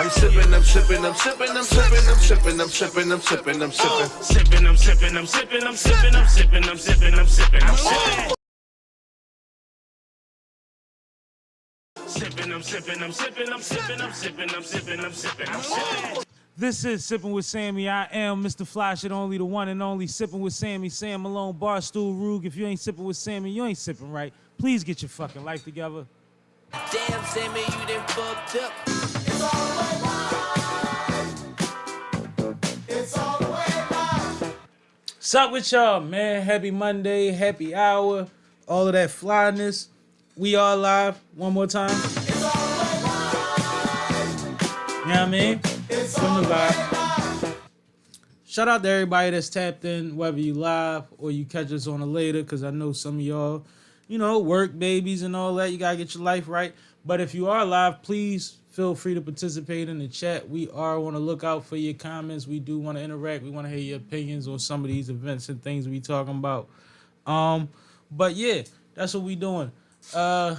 I'm sipping, I'm sipping, I'm sipping, I'm sipping, I'm sipping, I'm sipping, I'm sipping, I'm sipping. Sipping, I'm sipping, I'm sipping, I'm sipping, I'm sipping, I'm sipping, I'm sipping, I'm sipping. Sipping, I'm sipping, I'm sipping, I'm sipping, I'm sipping, I'm sipping, I'm sipping, I'm sipping. This is Sippin' with Sammy. I am Mr. Fly Shit, only the one and only Sippin' with Sammy. Sam Malone, Barstool Rug. If you ain't sippin' with Sammy, you ain't sippin' right. Please get your fucking life together. Damn, Sammy, you done fucked up. It's all the way live. It's all the way live. What's up with y'all, man? Happy Monday, happy hour, all of that flyness. We are live one more time. It's all the way live. You know what I mean? It's From all the the way vibe. live. Shout out to everybody that's tapped in, whether you live or you catch us on a later, because I know some of y'all, you know, work babies and all that. You got to get your life right. But if you are live, please feel free to participate in the chat. We are on the lookout for your comments. We do want to interact. We want to hear your opinions on some of these events and things we talking about. But yeah, that's what we doing. It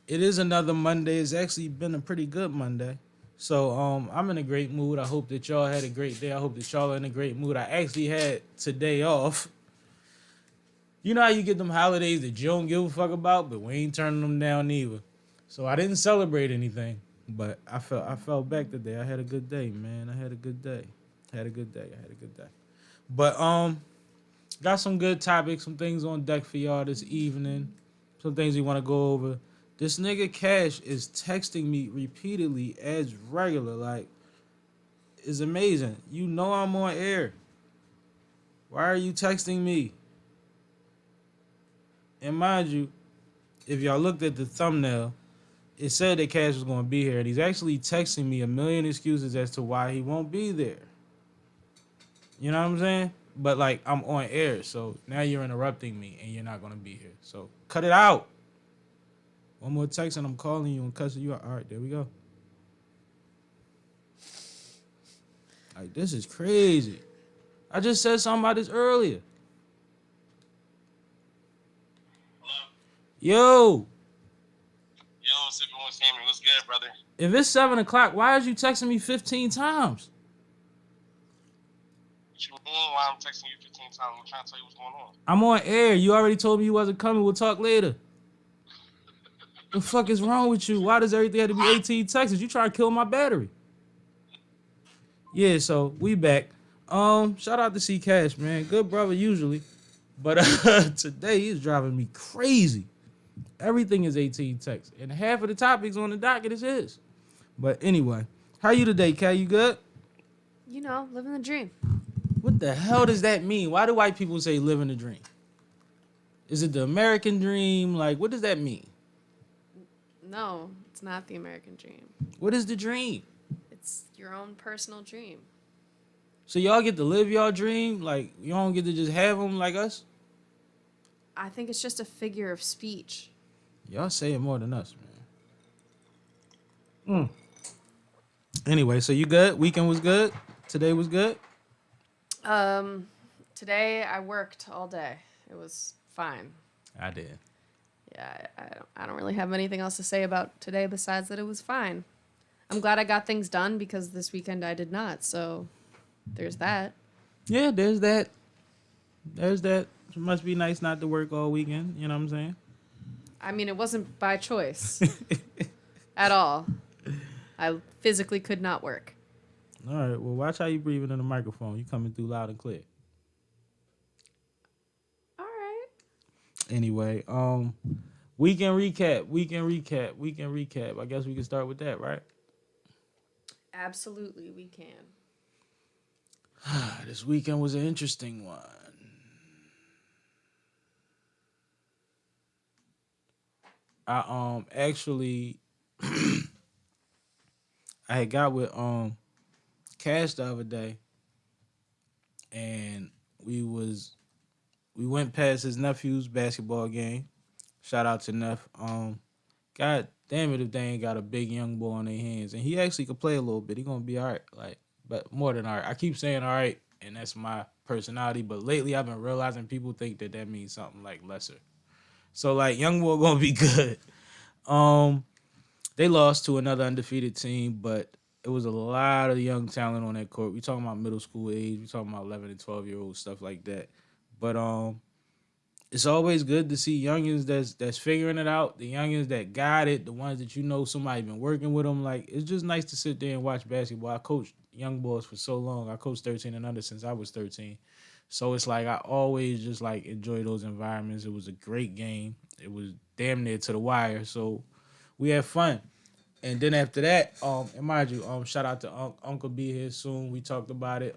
is another Monday. It's actually been a pretty good Monday. So I'm in a great mood. I hope that y'all had a great day. I hope that y'all are in a great mood. I actually had today off. You know how you get them holidays that you don't give a fuck about, but we ain't turning them down either. So I didn't celebrate anything, but I felt back today. I had a good day, man. I had a good day. But got some good topics, some things on deck for y'all this evening. Some things we want to go over. This nigga Cash is texting me repeatedly as regular. Like, it's amazing. You know I'm on air. Why are you texting me? And mind you, if y'all looked at the thumbnail, it said that Cash was going to be here. And he's actually texting me a million excuses as to why he won't be there. You know what I'm saying? But, like, I'm on air. So now you're interrupting me and you're not going to be here. So cut it out. One more text and I'm calling you and cussing you out. All right, there we go. Like, this is crazy. I just said something about this earlier. Hello? Yo. Yo, SippinWitSammie, what's good, brother? If it's 7 o'clock, why is you texting me 15 times? What you mean? Why I'm texting you 15 times? I'm trying to tell you what's going on. I'm on air. You already told me you wasn't coming. We'll talk later. The fuck is wrong with you? Why does everything have to be 18 texts? You trying to kill my battery. Yeah, so we back. Shout out to C Cash, man. Good brother usually. But today he's driving me crazy. Everything is 18 texts. And half of the topics on the docket is his. But anyway, how you today, Kat? You good? You know, living the dream. What the hell does that mean? Why do white people say living the dream? Is it the American dream? Like, what does that mean? No, it's not the American dream. What is the dream? It's your own personal dream. So y'all get to live y'all dream? Like, you don't get to just have them like us? I think it's just a figure of speech. Y'all say it more than us, man. Anyway, so you good? Weekend was good? Today was good? Today I worked all day. It was fine. I did. Yeah, I don't really have anything else to say about today besides that it was fine. I'm glad I got things done because this weekend I did not. So there's that. Yeah, there's that. There's that. It must be nice not to work all weekend. You know what I'm saying? I mean, it wasn't by choice at all. I physically could not work. All right. Well, watch how you breathing in the microphone. You coming through loud and clear. All right. Anyway, weekend recap. I guess we can start with that, right? Absolutely, we can. This weekend was an interesting one. I actually I had got with Cash the other day, and we went past his nephew's basketball game. Shout out to Neff. God damn it if they ain't got a big young boy on their hands, and he actually could play a little bit. He gonna be all right, like, but more than all right. I keep saying all right, and that's my personality. But lately, I've been realizing people think that means something like lesser. So like, young boy gonna be good. They lost to another undefeated team, but it was a lot of young talent on that court. We talking about middle school age. We talking about 11 and 12-year-old stuff like that. But it's always good to see youngins that's figuring it out. The youngins that got it. The ones that somebody been working with them. Like, it's just nice to sit there and watch basketball. I coached young boys for so long. I coached 13 and under since I was 13. So it's like I always just like enjoy those environments. It was a great game. It was damn near to the wire. So we had fun. And then after that, and mind you, shout out to Uncle be here soon. We talked about it.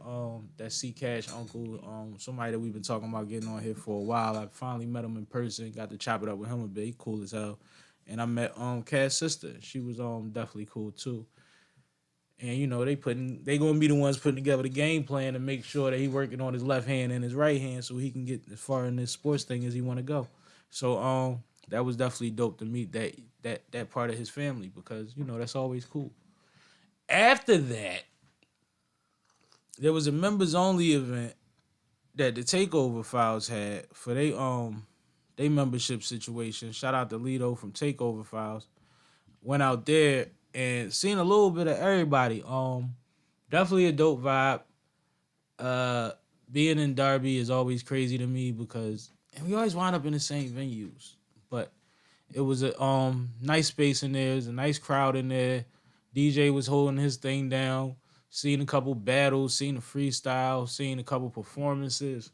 That C Cash Uncle, somebody that we've been talking about getting on here for a while. I finally met him in person. Got to chop it up with him a bit. He cool as hell. And I met Cass' sister. She was definitely cool too. And they gonna be the ones putting together the game plan to make sure that he working on his left hand and his right hand so he can get as far in this sports thing as he want to go. So that was definitely dope to meet that part of his family because that's always cool. After that, there was a members only event that the Takeover Files had for they membership situation. Shout out to Lito from Takeover Files. Went out there and seen a little bit of everybody. Definitely a dope vibe. Being in Derby is always crazy to me because we always wind up in the same venues. But it was a nice space in there. There's a nice crowd in there. DJ was holding his thing down. Seen a couple battles, seen a freestyle, seen a couple performances.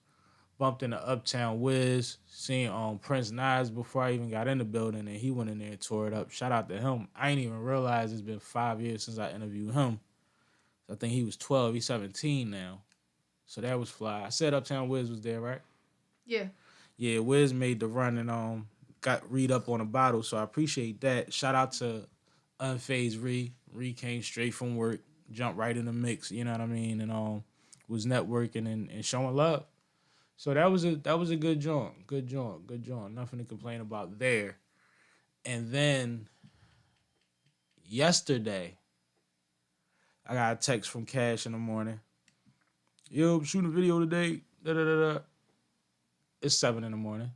Bumped into Uptown Wiz, seen Prince Nas before I even got in the building, and he went in there and tore it up. Shout out to him. I ain't even realize it's been 5 years since I interviewed him. I think he was 12. He's 17 now. So that was fly. I said Uptown Wiz was there, right? Yeah. Yeah, Wiz made the run and got read up on a bottle, so I appreciate that. Shout out to Unfazed Ree. Ree came straight from work, jumped right in the mix, you know what I mean, and was networking and showing love. So that was a good joint. Good joint. Nothing to complain about there. And then yesterday, I got a text from Cash in the morning. Yo, I'm shooting a video today. Da-da-da-da. It's 7 in the morning.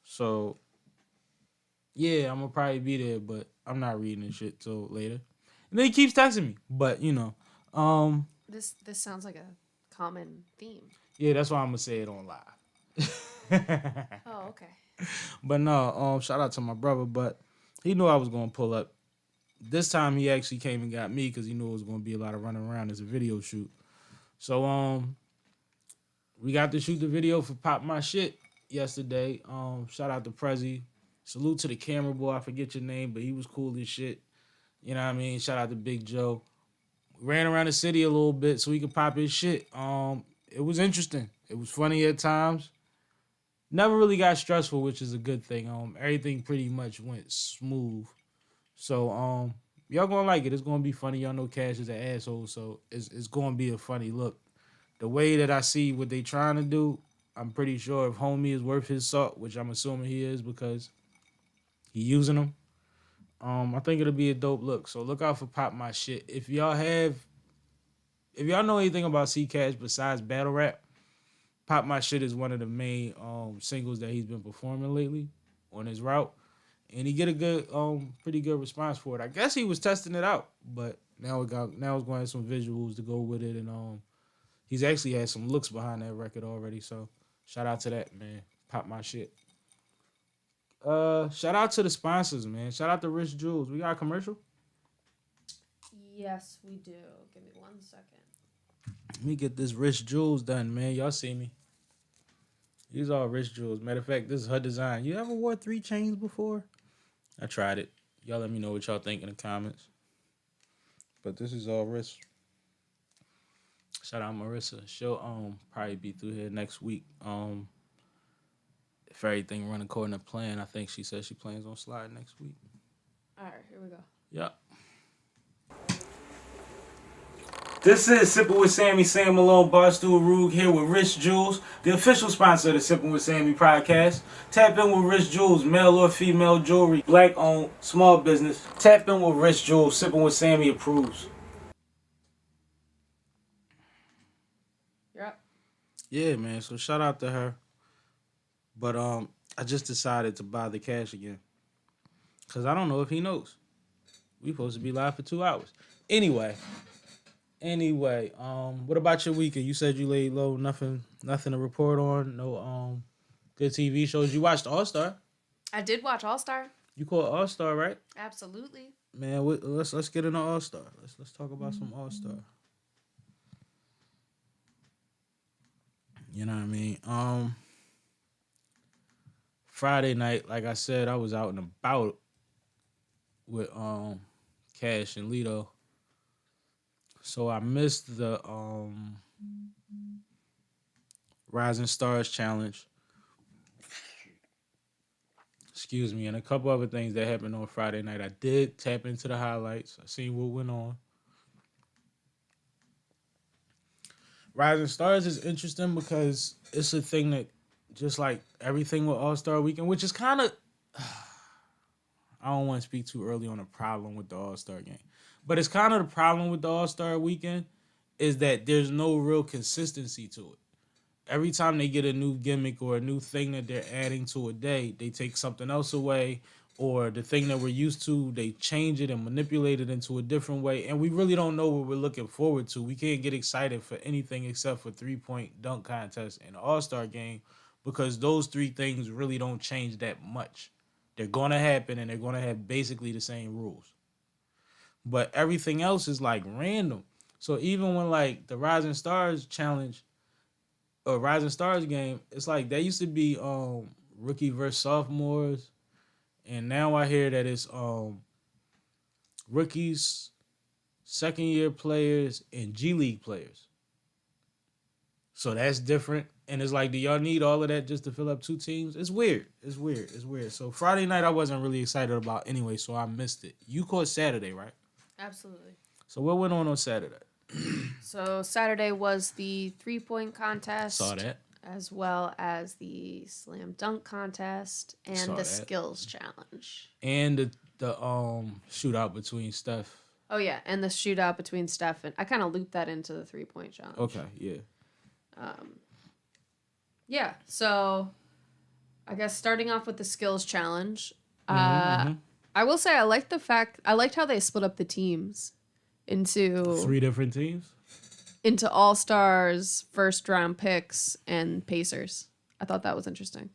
So, yeah, I'm going to probably be there, but I'm not reading this shit till later. And then he keeps texting me. But, This sounds like a common theme. Yeah, that's why I'm going to say it on live. Oh, okay. But no, shout out to my brother. But he knew I was going to pull up. This time he actually came and got me because he knew it was going to be a lot of running around as a video shoot. So we got to shoot the video for Pop My Shit yesterday. Shout out to Prezi. Salute to the camera boy. I forget your name, but he was cool as shit. You know what I mean? Shout out to Big Joe. Ran around the city a little bit so he could pop his shit. It was interesting. It was funny at times. Never really got stressful, which is a good thing. Everything pretty much went smooth. So y'all gonna like it. It's gonna be funny. Y'all know Cash is an asshole, so it's gonna be a funny look. The way that I see what they trying to do, I'm pretty sure if Homie is worth his salt, which I'm assuming he is because he using them. I think it'll be a dope look. So look out for Pop My Shit. If y'all know anything about C Cash besides battle rap, Pop My Shit is one of the main singles that he's been performing lately on his route. And he get a good, pretty good response for it. I guess he was testing it out, but now it's going to have some visuals to go with it, and he's actually had some looks behind that record already. So shout out to that, man. Pop My Shit. Shout out to the sponsors, man. Shout out to Rich Jewels. We got a commercial? Yes, we do. Give me 1 second. Let me get this Rich Jewels done, man. Y'all see me. These are Rich Jewels. Matter of fact, this is her design. You ever wore 3 chains before? I tried it. Y'all let me know what y'all think in the comments. But this is all Rich. Shout out Marissa. She'll probably be through here next week. If everything run according to plan, I think she said she plans on slide next week. All right, here we go. Yep. This is SippinWitSammie, Sam Malone, Barstool Rug here with Rich Jewels, the official sponsor of the SippinWitSammie podcast. Tap in with Rich Jewels, male or female jewelry, black owned, small business. Tap in with Rich Jewels, SippinWitSammie approves. You're up. Yeah, man. So shout out to her. But I just decided to buy the Cash again. Cause I don't know if he knows. We supposed to be live for 2 hours. Anyway, what about your weekend? You said you laid low, nothing to report on. No good TV shows. You watched All Star. I did watch All Star. You call it All Star, right? Absolutely. Man, let's get into All Star. Let's talk about some All Star. You know what I mean? Friday night, like I said, I was out and about with Cash and Lito. So I missed the Rising Stars Challenge. Excuse me, and a couple other things that happened on Friday night. I did tap into the highlights. I seen what went on. Rising Stars is interesting because it's a thing that, just like everything with All-Star Weekend, which is kind of, I don't want to speak too early on a problem with the All-Star game, but it's kind of the problem with the All-Star Weekend is that there's no real consistency to it. Every time they get a new gimmick or a new thing that they're adding to a day, they take something else away, or the thing that we're used to, they change it and manipulate it into a different way, and we really don't know what we're looking forward to. We can't get excited for anything except for 3-point dunk contest and All-Star game, because those three things really don't change that much. They're going to happen, and they're going to have basically the same rules. But everything else is like random. So even when like the Rising Stars Challenge or Rising Stars game, it's like that used to be rookie versus sophomores, and now I hear that it's rookies, second year players, and G League players. So that's different. And it's like, do y'all need all of that just to fill up two teams? It's weird. It's weird. So Friday night I wasn't really excited about anyway, so I missed it. You caught Saturday, right? Absolutely. So what went on Saturday? So Saturday was the 3-point contest. Saw that. As well as the slam dunk contest and Saw the that. skills challenge. And the shootout between Steph. Oh yeah, and the shootout between Steph and I kind of looped that into the 3-point challenge. Okay, yeah. Yeah, so I guess starting off with the skills challenge, Mm-hmm. I will say I liked how they split up the teams into 3 different teams? into All-Stars, first round picks, and Pacers. I thought that was interesting.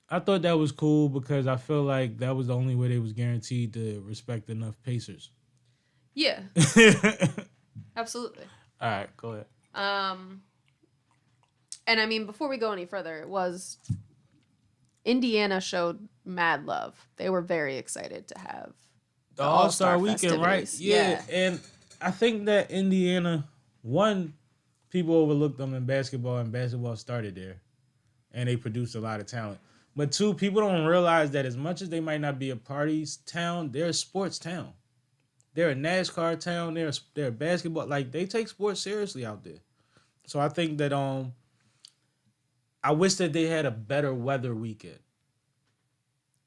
I thought that was cool because I feel like that was the only way they was guaranteed to respect enough Pacers. Yeah. Absolutely. All right, go ahead. And I mean, before we go any further, it was Indiana showed mad love. They were very excited to have The All-Star Weekend, right? festivities. Yeah, and I think that Indiana, one, people overlooked them in basketball, and basketball started there, and they produced a lot of talent. But two, people don't realize that as much as they might not be a parties town, they're a sports town. They're a NASCAR town. They're a basketball. Like, they take sports seriously out there. So I think that I wish that they had a better weather weekend.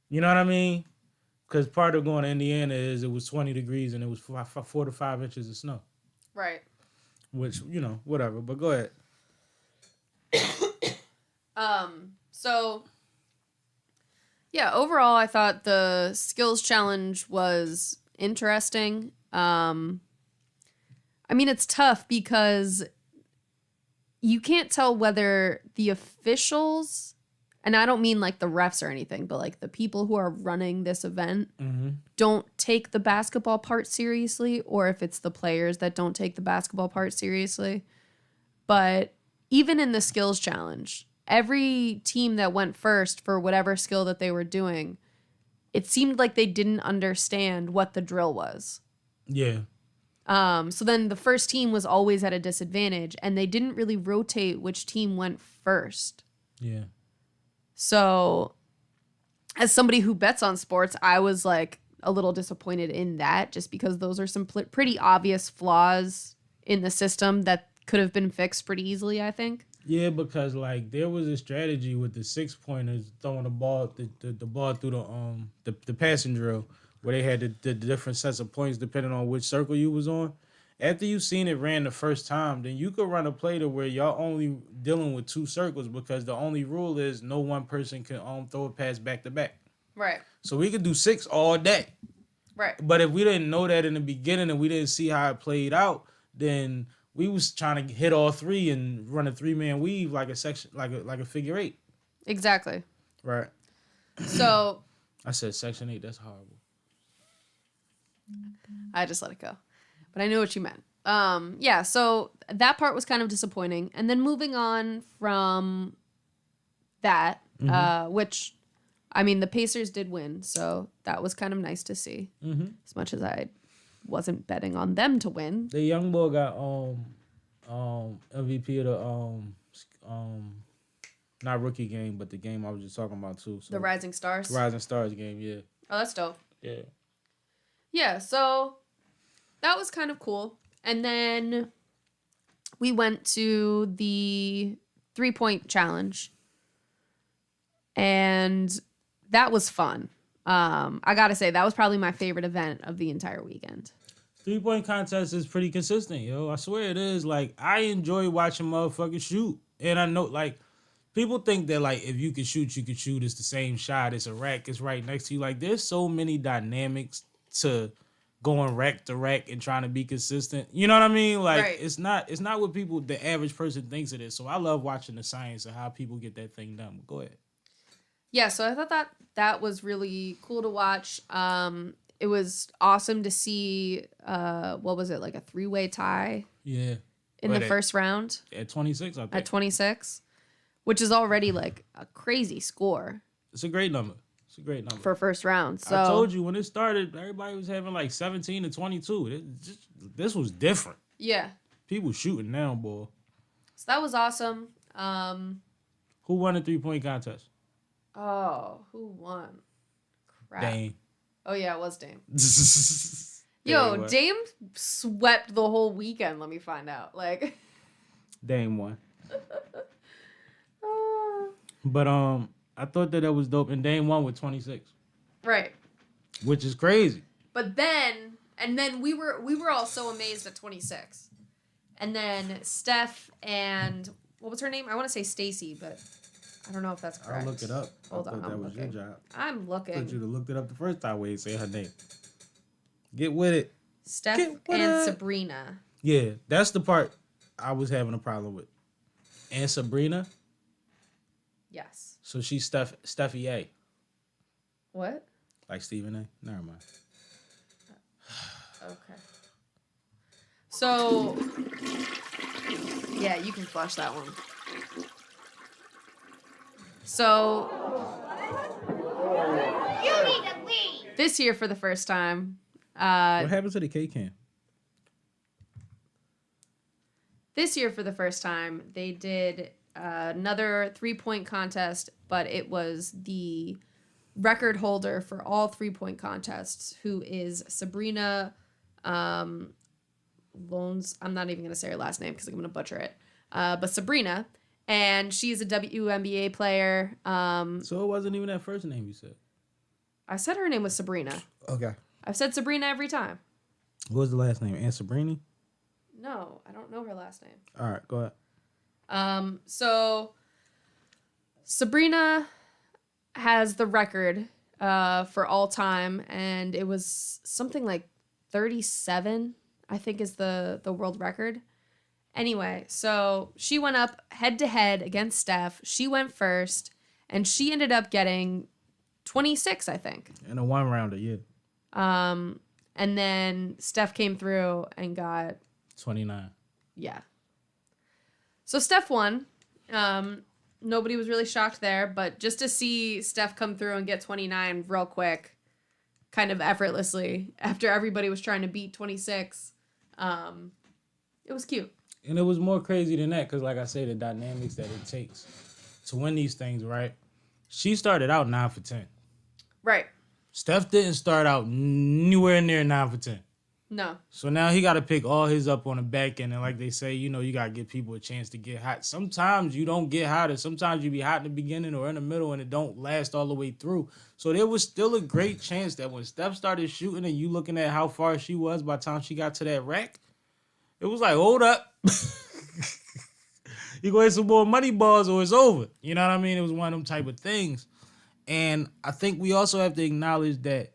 You know what I mean? Because part of going to Indiana is it was 20 degrees and it was 4 to 5 inches of snow. Right. Which, whatever. But go ahead. So yeah, overall I thought the skills challenge was interesting. I mean, it's tough because you can't tell whether the officials, and I don't mean like the refs or anything, but like the people who are running this event don't take the basketball part seriously, or if it's the players that don't take the basketball part seriously. But even in the skills challenge, every team that went first for whatever skill that they were doing, it seemed like they didn't understand what the drill was. Yeah. So then the first team was always at a disadvantage, and they didn't really rotate which team went first. Yeah. So as somebody who bets on sports, I was like a little disappointed in that, just because those are some pretty obvious flaws in the system that could have been fixed pretty easily, I think. Yeah, because like there was a strategy with the 6-pointers throwing the ball the ball through the passing drill, where they had the different sets of points depending on which circle you was on. After you seen it ran the first time, then you could run a play to where y'all only dealing with 2 circles, because the only rule is no one person can throw a pass back to back. Right. So we could do 6 all day. Right. But if we didn't know that in the beginning and we didn't see how it played out, then we was trying to hit all three and run a 3-man weave like a section, like a figure 8. Exactly. Right. So I said section 8. That's horrible. I just let it go. But I knew what you meant. Yeah, so that part was kind of disappointing. And then moving on from that, which, I mean, the Pacers did win, so that was kind of nice to see. As much as I wasn't betting on them to win. The young boy got MVP of the not rookie game, but the game I was just talking about too. So The Rising Stars. Rising Stars game, yeah. Oh, that's dope. Yeah. Yeah, so that was kind of cool. And then we went to the 3-point challenge. And that was fun. I gotta say, that was probably my favorite event of the entire weekend. 3-point contest is pretty consistent, yo. I swear it is. Like, I enjoy watching motherfuckers shoot. And I know, like, people think that, like, if you can shoot, you can shoot. It's the same shot. It's a rack. It's right next to you. Like, there's so many dynamics to going rack to rack and trying to be consistent. You know what I mean? Like, Right. it's not what people, the average person thinks it is. So I love watching the science of how people get that thing done. Go ahead. Yeah, so I thought that was really cool to watch. It was awesome to see, what was it, like a 3-way tie Yeah. in But the first round At 26, I think. at 26, which is already like a crazy score It's a great number. It's a great number. for first round. So I told you when it started, everybody was having like 17 to 22. This was different. yeah, People shooting now, boy. so that was awesome. Who won the 3-point contest? Oh, who won? Crap. Dame. Oh yeah, it was Dame. Dame Yo, won. Dame swept the whole weekend. Let me find out. Like, Dame won. But I thought that was dope, and Dame won with 26, right. which is crazy. But then we were all so amazed at 26. And then Steph and what was her name? I want to say Stacy, but I don't know if that's correct. I'll look it up. Hold I on, thought that I'm was looking. your job. I'm I looking. thought you'd have looked it up the first time when you say her name. Get with it. Steph Get with and it. Sabrina. Yeah, that's the part I was having a problem with. And Sabrina, Yes. so she's Steffi A. What? Like Stephen A. Never mind. Okay. So, yeah, you can flush that one. So, You need to leave. this year for the first time, What happened to the K can? they did another 3-point contest, but it was the record holder for all 3-point contests, who is Sabrina Loans. I'm not even going to say her last name because I'm going to butcher it. But Sabrina, and she's a WNBA player. So it wasn't even that first name you said. I said her name was Sabrina. Okay. I've said Sabrina every time. What was the last name? Aunt Sabrini? No, I don't know her last name. All right, go ahead. So Sabrina has the record for all time, and it was something like 37, I think, is the world record. Anyway, so she went up head to head against Steph. She went first, and she ended up getting 26, I think. In a 1-rounder, yeah. And then Steph came through and got 29. Yeah. So Steph won. Nobody was really shocked there, but just to see Steph come through and get 29 real quick, kind of effortlessly, after everybody was trying to beat 26, it was cute. And it was more crazy than that because, like I say, the dynamics that it takes to win these things, right? She started out 9 for 10. Right. Steph didn't start out anywhere near 9 for 10. No. So now he got to pick all his up on the back end. And like they say, you know, you got to give people a chance to get hot. Sometimes you don't get hotter. Sometimes you be hot in the beginning or in the middle and it don't last all the way through. So there was still a great chance that when Steph started shooting and you looking at how far she was by the time she got to that rack, it was like, hold up. You go hit some more money balls or it's over. You know what I mean? It was one of them type of things. And I think we also have to acknowledge that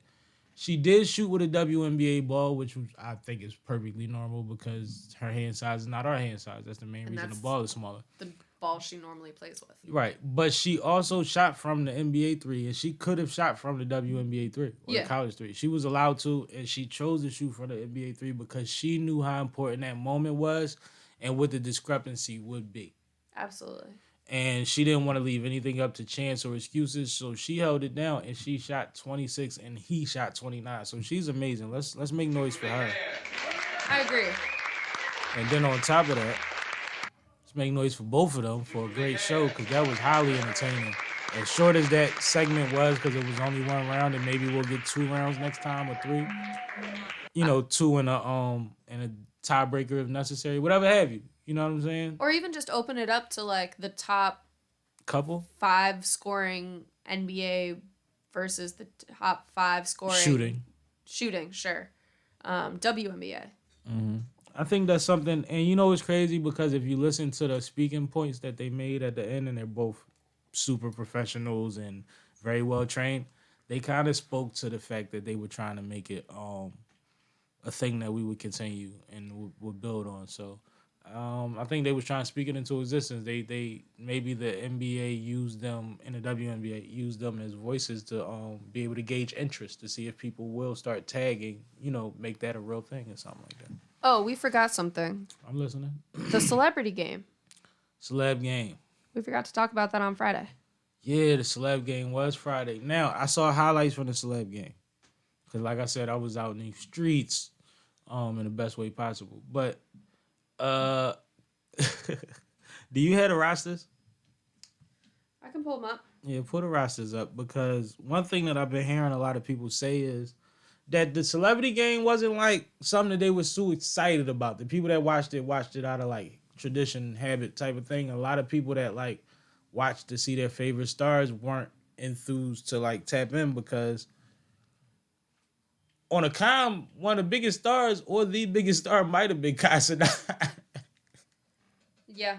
She did shoot with a WNBA ball, which I think is perfectly normal because her hand size is not our hand size. That's the main reason the ball is smaller. The ball she normally plays with. Right, but she also shot from the NBA 3, and she could have shot from the WNBA 3 or the college 3. She was allowed to, and she chose to shoot from the NBA 3 because she knew how important that moment was and what the discrepancy would be. Absolutely. And she didn't want to leave anything up to chance or excuses, so she held it down, and she shot 26, and he shot 29. So she's amazing. Let's make noise for her. I agree. And then on top of that, let's make noise for both of them for a great show because that was highly entertaining. As short as that segment was, because it was only one round, and maybe we'll get 2 rounds next time or 3. You know, 2 in a tiebreaker if necessary, whatever have you. You know what I'm saying? Or even just open it up to like the top couple 5 scoring NBA versus the top 5 scoring shooting. Sure. WNBA. Mm-hmm. I think that's something, and you know it's crazy because if you listen to the speaking points that they made at the end, and they're both super professionals and very well trained, they kind of spoke to the fact that they were trying to make it a thing that we would continue and would build on. So I think they was trying to speak it into existence. They maybe the NBA used them, and the WNBA used them as voices to be able to gauge interest to see if people will start tagging, you know, make that a real thing or something like that. Oh, we forgot something. I'm listening. The celebrity game. Celeb game. We forgot to talk about that on Friday. Yeah, the Celeb game was Friday. Now, I saw highlights from the Celeb game. Because like I said, I was out in the streets in the best way possible. But do you have the rosters? I can pull them up. Yeah, put the rosters up because one thing that I've been hearing a lot of people say is that the celebrity game wasn't like something that they were so excited about. The people that watched it out of like tradition, habit type of thing. A lot of people that like watched to see their favorite stars weren't enthused to like tap in because on a com, one of the biggest stars or the biggest star might have been Kai Cenat. Yeah.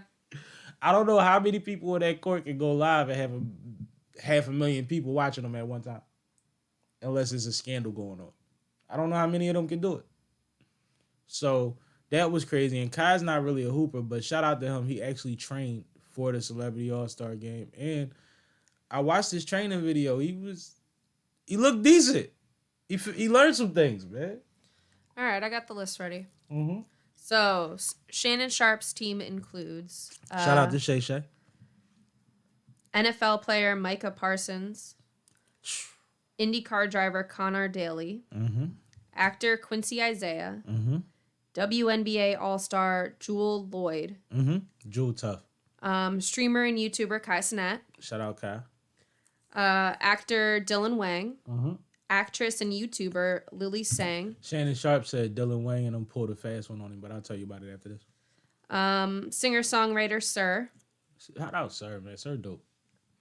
I don't know how many people in that court can go live and have 500,000 people watching them at one time. Unless there's a scandal going on. I don't know how many of them can do it. So that was crazy. And Kai's not really a hooper, but shout out to him. He actually trained for the Celebrity All-Star game. And I watched his training video. He looked decent. He learned some things, man. All right, I got the list ready. Mm-hmm. So Shannon Sharp's team includes Shout out to Shay Shay. NFL player Micah Parsons, IndyCar driver Connor Daly, actor Quincy Isaiah, WNBA All-Star Jewel Lloyd, Jewel Tough. Streamer and YouTuber Kai Cenat, Shout out Kai. actor Dylan Wang, actress and YouTuber Lily Sang, Shannon Sharp said Dylan Wang and them pulled a fast one on him, but I'll tell you about it after this. singer-songwriter Sir, Shout out Sir, man. Sir dope.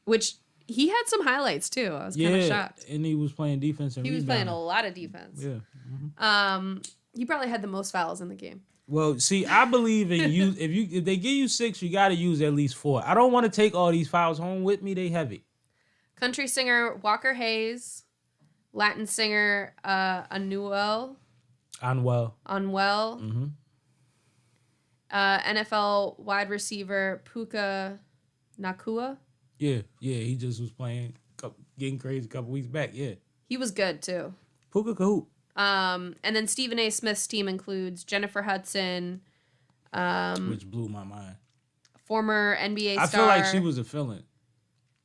which he had some highlights too. I was kind of shocked. And he was playing defense and He was rebounding. playing a lot of defense. Yeah. He probably had the most fouls in the game. Well, see, I believe in you. If they give you 6, you got to use at least 4. I don't want to take all these fouls home with me. They heavy. Country singer Walker Hayes, Latin singer Anuel, NFL wide receiver Puka Nakua. Yeah, he just was playing, getting crazy a couple weeks back. Yeah, He was good too. Puka Kahoot. And then Stephen A. Smith's team includes Jennifer Hudson, Which blew my mind. former NBA star. I feel like she was a fill-in.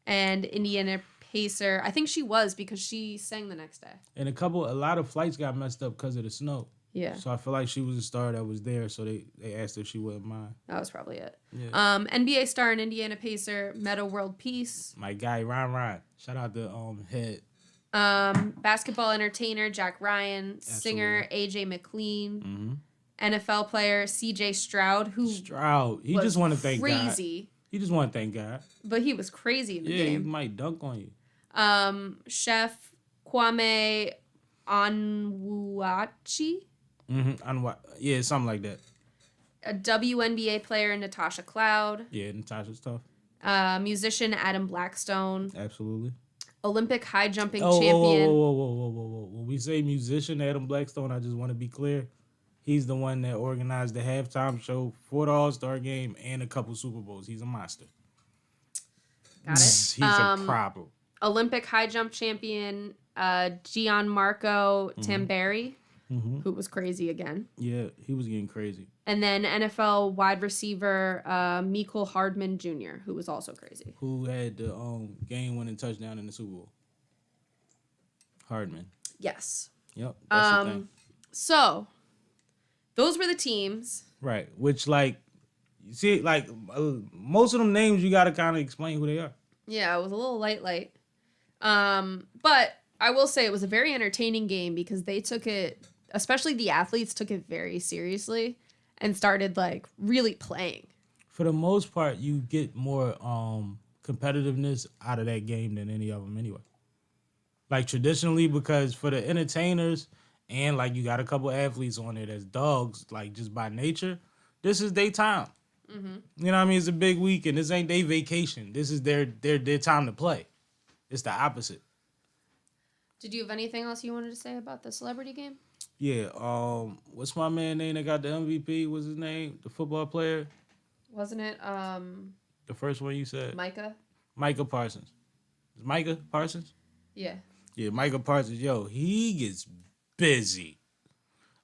And Indiana Pacer. I think she was because she sang the next day. And a lot of flights got messed up because of the snow. Yeah. So I feel like she was a star that was there, so they asked if she wouldn't mind. That was probably it. Yeah. NBA star and Indiana Pacer, Meta World Peace. My guy, Ron. Shout out to Head. Basketball entertainer Jack Ryan, singer AJ McLean, NFL player CJ Stroud, who He just want to thank God. crazy. He just want to thank God. But he was crazy in the Yeah, he game. might dunk on you. Chef Kwame Onwuachi, Yeah, something like that. a WNBA player Natasha Cloud, Yeah, Natasha's tough. musician Adam Blackstone, Absolutely. Olympic high jumping Oh, champion. whoa. When we say musician Adam Blackstone, I just want to be clear. He's the one that organized the halftime show for the All-Star game and a couple Super Bowls. He's a monster. Got it. He's a problem. Olympic high jump champion Gianmarco Tamberi, who was crazy again. Yeah, he was getting crazy. And then NFL wide receiver Mecole Hardman Jr., who was also crazy. Who had the game-winning touchdown in the Super Bowl? Hardman. Yes. Yep, that's the thing. So, those were the teams. Right, which, like, you see, like, most of them names, you got to kind of explain who they are. Yeah, it was a little light. But I will say it was a very entertaining game because they took it, especially the athletes, took it very seriously and started, like, really playing. For the most part, you get more competitiveness out of that game than any of them anyway. Like, traditionally, because for the entertainers and, like, you got a couple athletes on there that's dogs, like, just by nature, this is their time. You know what I mean? It's a big weekend. This ain't their vacation. This is their time to play. It's the opposite. Did you have anything else you wanted to say about the celebrity game? Yeah, what's my man name that got the MVP? What's his name? The football player? Wasn't it The first one you said? Micah? Micah Parsons. Is Micah Parsons? Yeah. Yeah, Micah Parsons. Yo, he gets busy.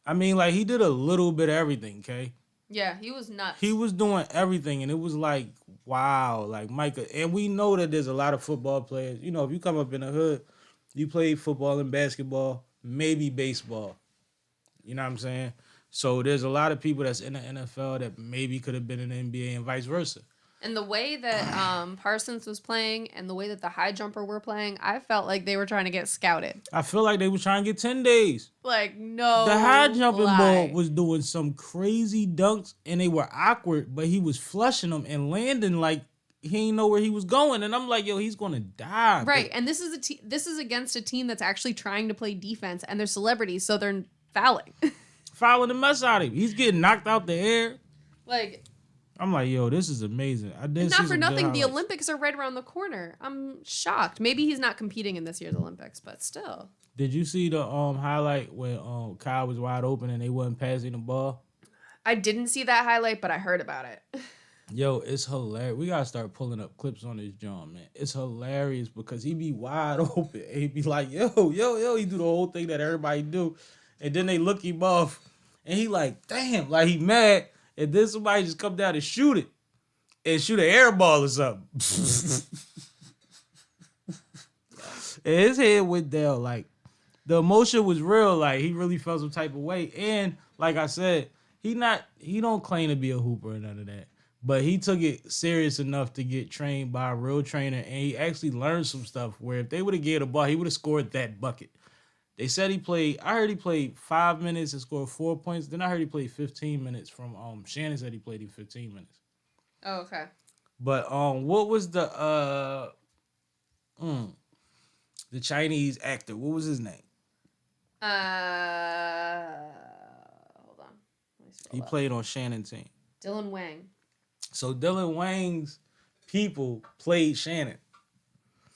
I mean, like, he did a little bit of everything, okay? Yeah, he was nuts. He was doing everything, and it was like, wow. Like, Micah. And we know that there's a lot of football players. You know, if you come up in the hood, you play football and basketball, maybe baseball. You know what I'm saying? So there's a lot of people that's in the NFL that maybe could have been in the NBA and vice versa. And the way that Parsons was playing and the way that the high jumper were playing, I felt like they were trying to get scouted. I feel like they were trying to get 10 days. Like, no. The high jumping lie. ball was doing some crazy dunks, and they were awkward, but he was flushing them and landing like he ain't know where he was going. And I'm like, yo, he's going to die. Right, and this is against a team that's actually trying to play defense, and they're celebrities, so they're fouling. Fouling the mess out of him. He's getting knocked out the air. Like, I'm like, yo, this is amazing. I did not see for some good nothing, the highlights. Olympics are right around the corner. I'm shocked. Maybe he's not competing in this year's Olympics, but still. Did you see the highlight when Kyle was wide open and they wasn't passing the ball? I didn't see that highlight, but I heard about it. Yo, it's hilarious. We gotta start pulling up clips on this John, man. It's hilarious because he be wide open and he be like, yo. He do the whole thing that everybody do, and then they look him off, and he like, damn, like he mad, and then somebody just come down and shoot it, and shoot an air ball or something. And his head went down, like the emotion was real, like he really felt some type of way, and like I said, he don't claim to be a hooper or none of that. But he took it serious enough to get trained by a real trainer, and he actually learned some stuff where if they would have gave the ball, he would have scored that bucket. They said I heard he played 5 minutes and scored 4 points. Then I heard he played 15 minutes from, Shannon said he played in 15 minutes. Oh, okay. But what was the Chinese actor? What was his name? Hold on. Let me scroll He up. played on Shannon's team. Dylan Wang. So Dylan Wang's people played Shannon.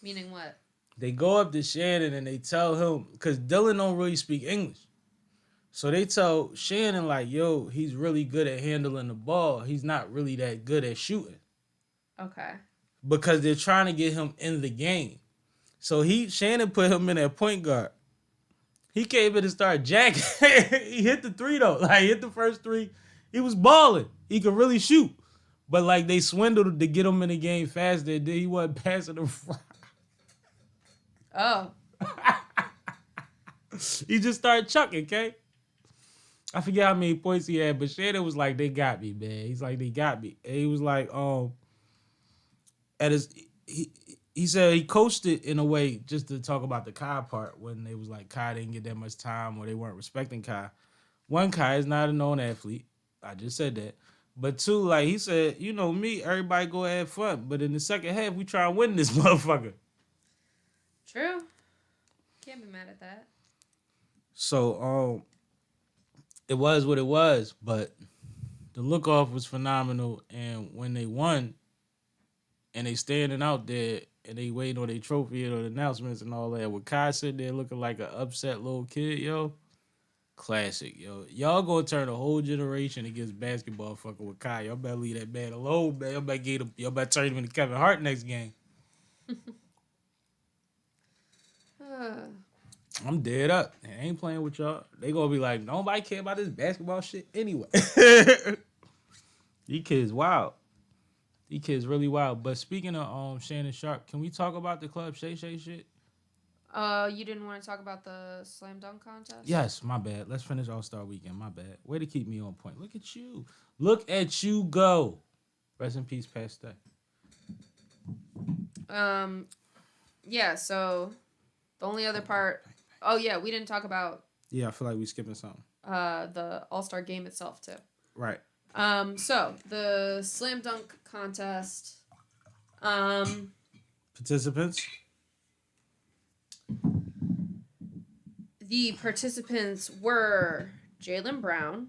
Meaning what? They go up to Shannon and they tell him, because Dylan don't really speak English. So they tell Shannon, like, yo, he's really good at handling the ball. He's not really that good at shooting. Okay. Because they're trying to get him in the game. So Shannon put him in at point guard. He came in and started jacking. He hit the three, though. Like, he hit the first three. He was balling. He could really shoot. But, like, they swindled to get him in the game faster. And then he wasn't passing the front. Oh. He just started chucking, okay? I forget how many points he had, but Shannon was like, they got me, man. He's like, they got me. And he was like, he said he coached it in a way just to talk about the Kai part when they was like, Kai didn't get that much time or they weren't respecting Kai. One, Kai is not a known athlete. I just said that. But two, like he said, you know me, everybody go have fun. But in the second half, we try and win this motherfucker. True. Can't be mad at that. So, it was what it was, but the look-off was phenomenal. And when they won, and they standing out there and they waiting on their trophy and on the announcements and all that. With Kai sitting there looking like an upset little kid, yo. Classic, yo. Y'all gonna turn a whole generation against basketball fucking with Kai. Y'all better leave that man alone, man. Y'all better turn him into Kevin Hart next game. I'm dead up. I ain't playing with y'all. They gonna be like, nobody care about this basketball shit anyway. These kids wild. These kids really wild. But speaking of Shannon Sharp, can we talk about the Club Shay Shay shit? You didn't want to talk about the slam dunk contest? Yes, my bad. Let's finish All-Star Weekend. My bad. Way to keep me on point. Look at you. Look at you go. Rest in peace, Pastor. Yeah, so the only other part... Oh, yeah, we didn't talk about... Yeah, I feel like we skipping something. The All-Star game itself, too. Right. So, the slam dunk contest... Participants? The participants were Jaylen Brown,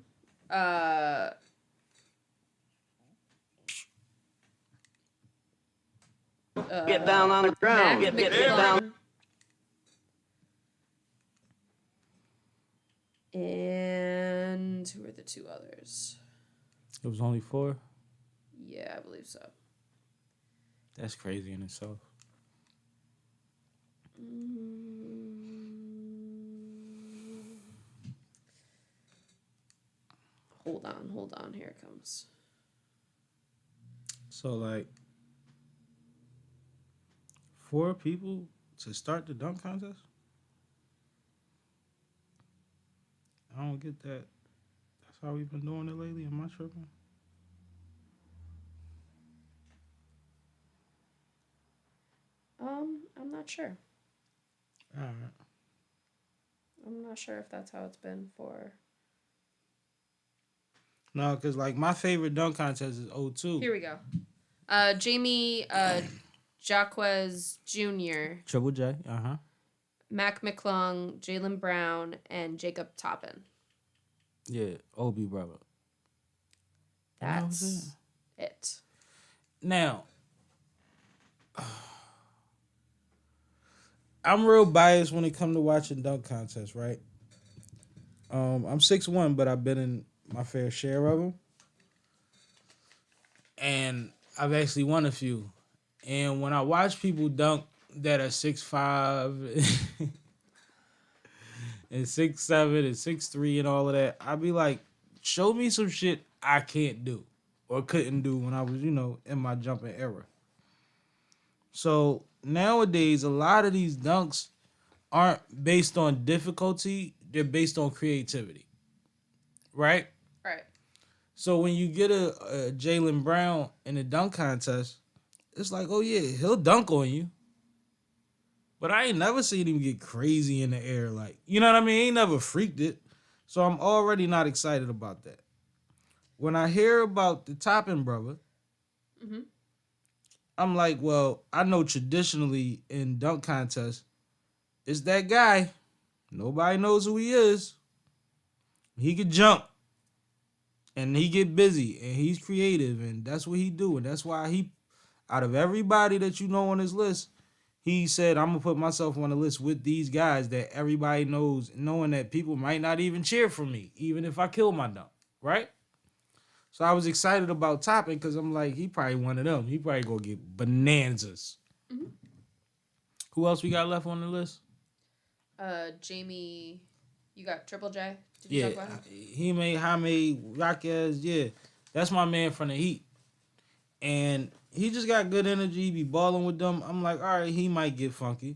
Get down on the ground. Mac Get down. and who were the two others? It was only 4? Yeah, I believe so. That's crazy in itself. Hold on. Here it comes. So, like, 4 people to start the dunk contest? I don't get that. That's how we've been doing it lately. Am I tripping? I'm not sure. All right. I'm not sure if that's how it's been for... No, because, like, my favorite dunk contest is 02. Here we go. Jamie Jaquez Jr., Triple J, Mac McClung, Jaylen Brown, and Jacob Toppin. Yeah, Obi brother. That's it. Now, I'm real biased when it comes to watching dunk contests, right? I'm 6'1", but I've been in my fair share of them. And I've actually won a few. And when I watch people dunk that are 6'5", and 6'7", and 6'3", and all of that, I'd be like, show me some shit I can't do or couldn't do when I was, in my jumping era. So nowadays, a lot of these dunks aren't based on difficulty. They're based on creativity. Right? Right. So when you get a Jaylen Brown in a dunk contest, it's like, oh yeah, he'll dunk on you. But I ain't never seen him get crazy in the air. Like, you know what I mean? He ain't never freaked it. So I'm already not excited about that. When I hear about the Toppin brother, I'm like, well, I know traditionally in dunk contests, it's that guy. Nobody knows who he is. He could jump. And he get busy. And he's creative. And that's what he do. And that's why he, out of everybody that you know on his list, he said, I'm going to put myself on the list with these guys that everybody knows, knowing that people might not even cheer for me, even if I kill my dunk. Right? So I was excited about Toppin because I'm like, he probably one of them. He probably going to get bonanzas. Who else we got left on the list? Jamie, you got Triple J? Did you talk about him? He made Jaime Jaquez. Yeah, that's my man from the Heat. And he just got good energy, be balling with them. I'm like, all right, he might get funky.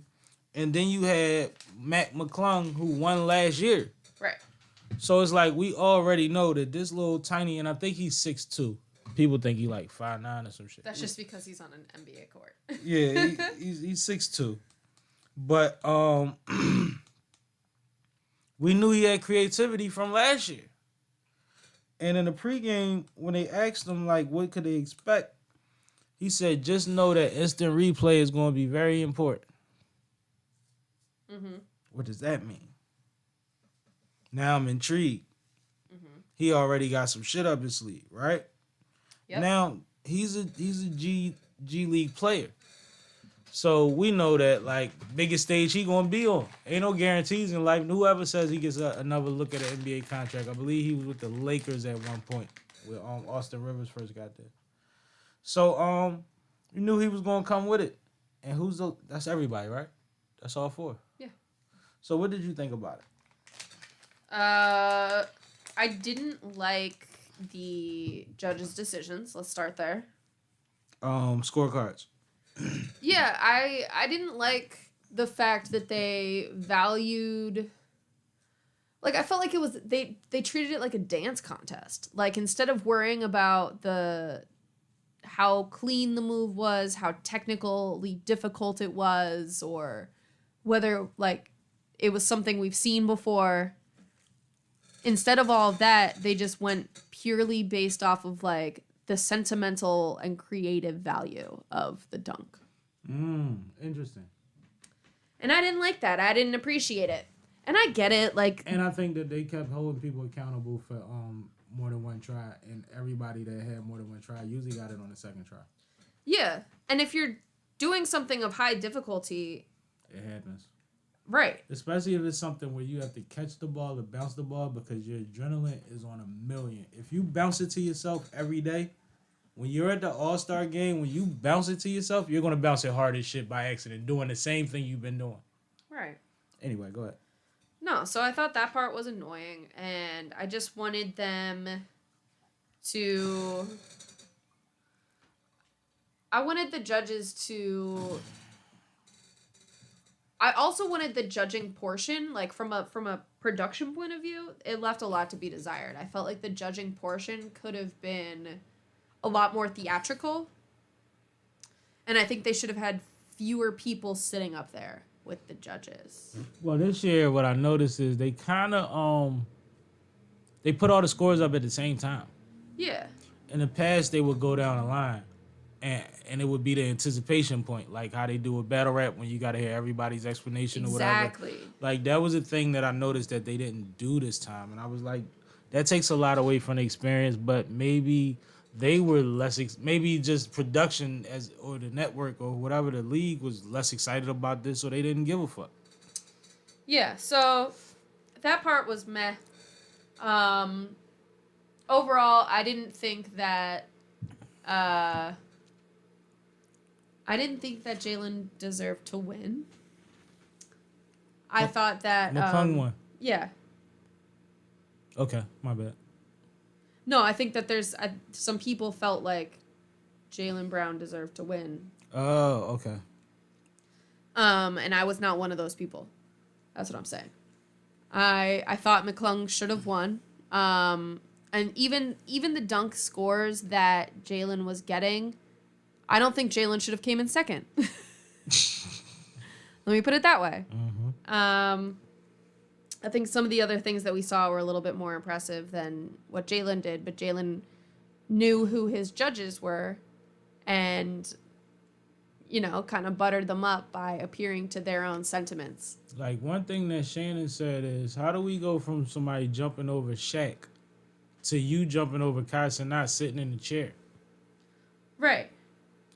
And then you had Mac McClung, who won last year. Right. So it's like we already know that this little tiny, and I think he's 6'2". People think he like 5'9" or some shit. That's just because he's on an NBA court. Yeah, he's 6'2". But we knew he had creativity from last year. And in the pregame, when they asked him, like, what could they expect? He said, just know that instant replay is going to be very important. What does that mean? Now I'm intrigued. He already got some shit up his sleeve, right? Yep. Now, he's a G League player. So we know that like biggest stage he gonna be on. Ain't no guarantees in life. Whoever says he gets another look at an NBA contract, I believe he was with the Lakers at one point when Austin Rivers first got there. So you knew he was gonna come with it. And that's everybody, right? That's all four. Yeah. So what did you think about it? I didn't like the judges' decisions. Let's start there. Scorecards. Yeah, I didn't like the fact that they valued, like, I felt like it was they treated it like a dance contest. Like, instead of worrying about how clean the move was, how technically difficult it was, or whether like it was something we've seen before, instead of all of that, they just went purely based off of like the sentimental and creative value of the dunk. Interesting. And I didn't like that. I didn't appreciate it. And I get it, like... And I think that they kept holding people accountable for more than one try, and everybody that had more than one try usually got it on the second try. Yeah. And if you're doing something of high difficulty... It happens. Right. Especially if it's something where you have to catch the ball or bounce the ball because your adrenaline is on 1,000,000. If you bounce it to yourself every day, when you're at the All-Star game, when you bounce it to yourself, you're going to bounce it hard as shit by accident, doing the same thing you've been doing. Right. Anyway, go ahead. No, so I thought that part was annoying, and I just wanted them to... I wanted the judges to... I also wanted the judging portion, like from a production point of view, it left a lot to be desired. I felt like the judging portion could have been a lot more theatrical, and I think they should have had fewer people sitting up there with the judges. Well, this year, what I noticed is they kind of they put all the scores up at the same time. Yeah. In the past, they would go down the line, and it would be the anticipation point, like how they do a battle rap when you got to hear everybody's explanation or whatever. Exactly. Like, that was a thing that I noticed that they didn't do this time, and I was like, that takes a lot away from the experience, but maybe they were maybe just production or the network or whatever, the league was less excited about this, so they didn't give a fuck. Yeah, so that part was meh. Overall, I didn't think that Jalen deserved to win. I thought that McClung won. Yeah. Okay, my bad. No, I think that there's some people felt like Jaylen Brown deserved to win. Oh, okay. And I was not one of those people. That's what I'm saying. I thought McClung should have won. And even the dunk scores that Jalen was getting, I don't think Jalen should have came in second. Let me put it that way. Mm-hmm. I think some of the other things that we saw were a little bit more impressive than what Jalen did, but Jalen knew who his judges were and, kind of buttered them up by appearing to their own sentiments. Like, one thing that Shannon said is, how do we go from somebody jumping over Shaq to you jumping over Kai Cenat sitting in the chair? Right.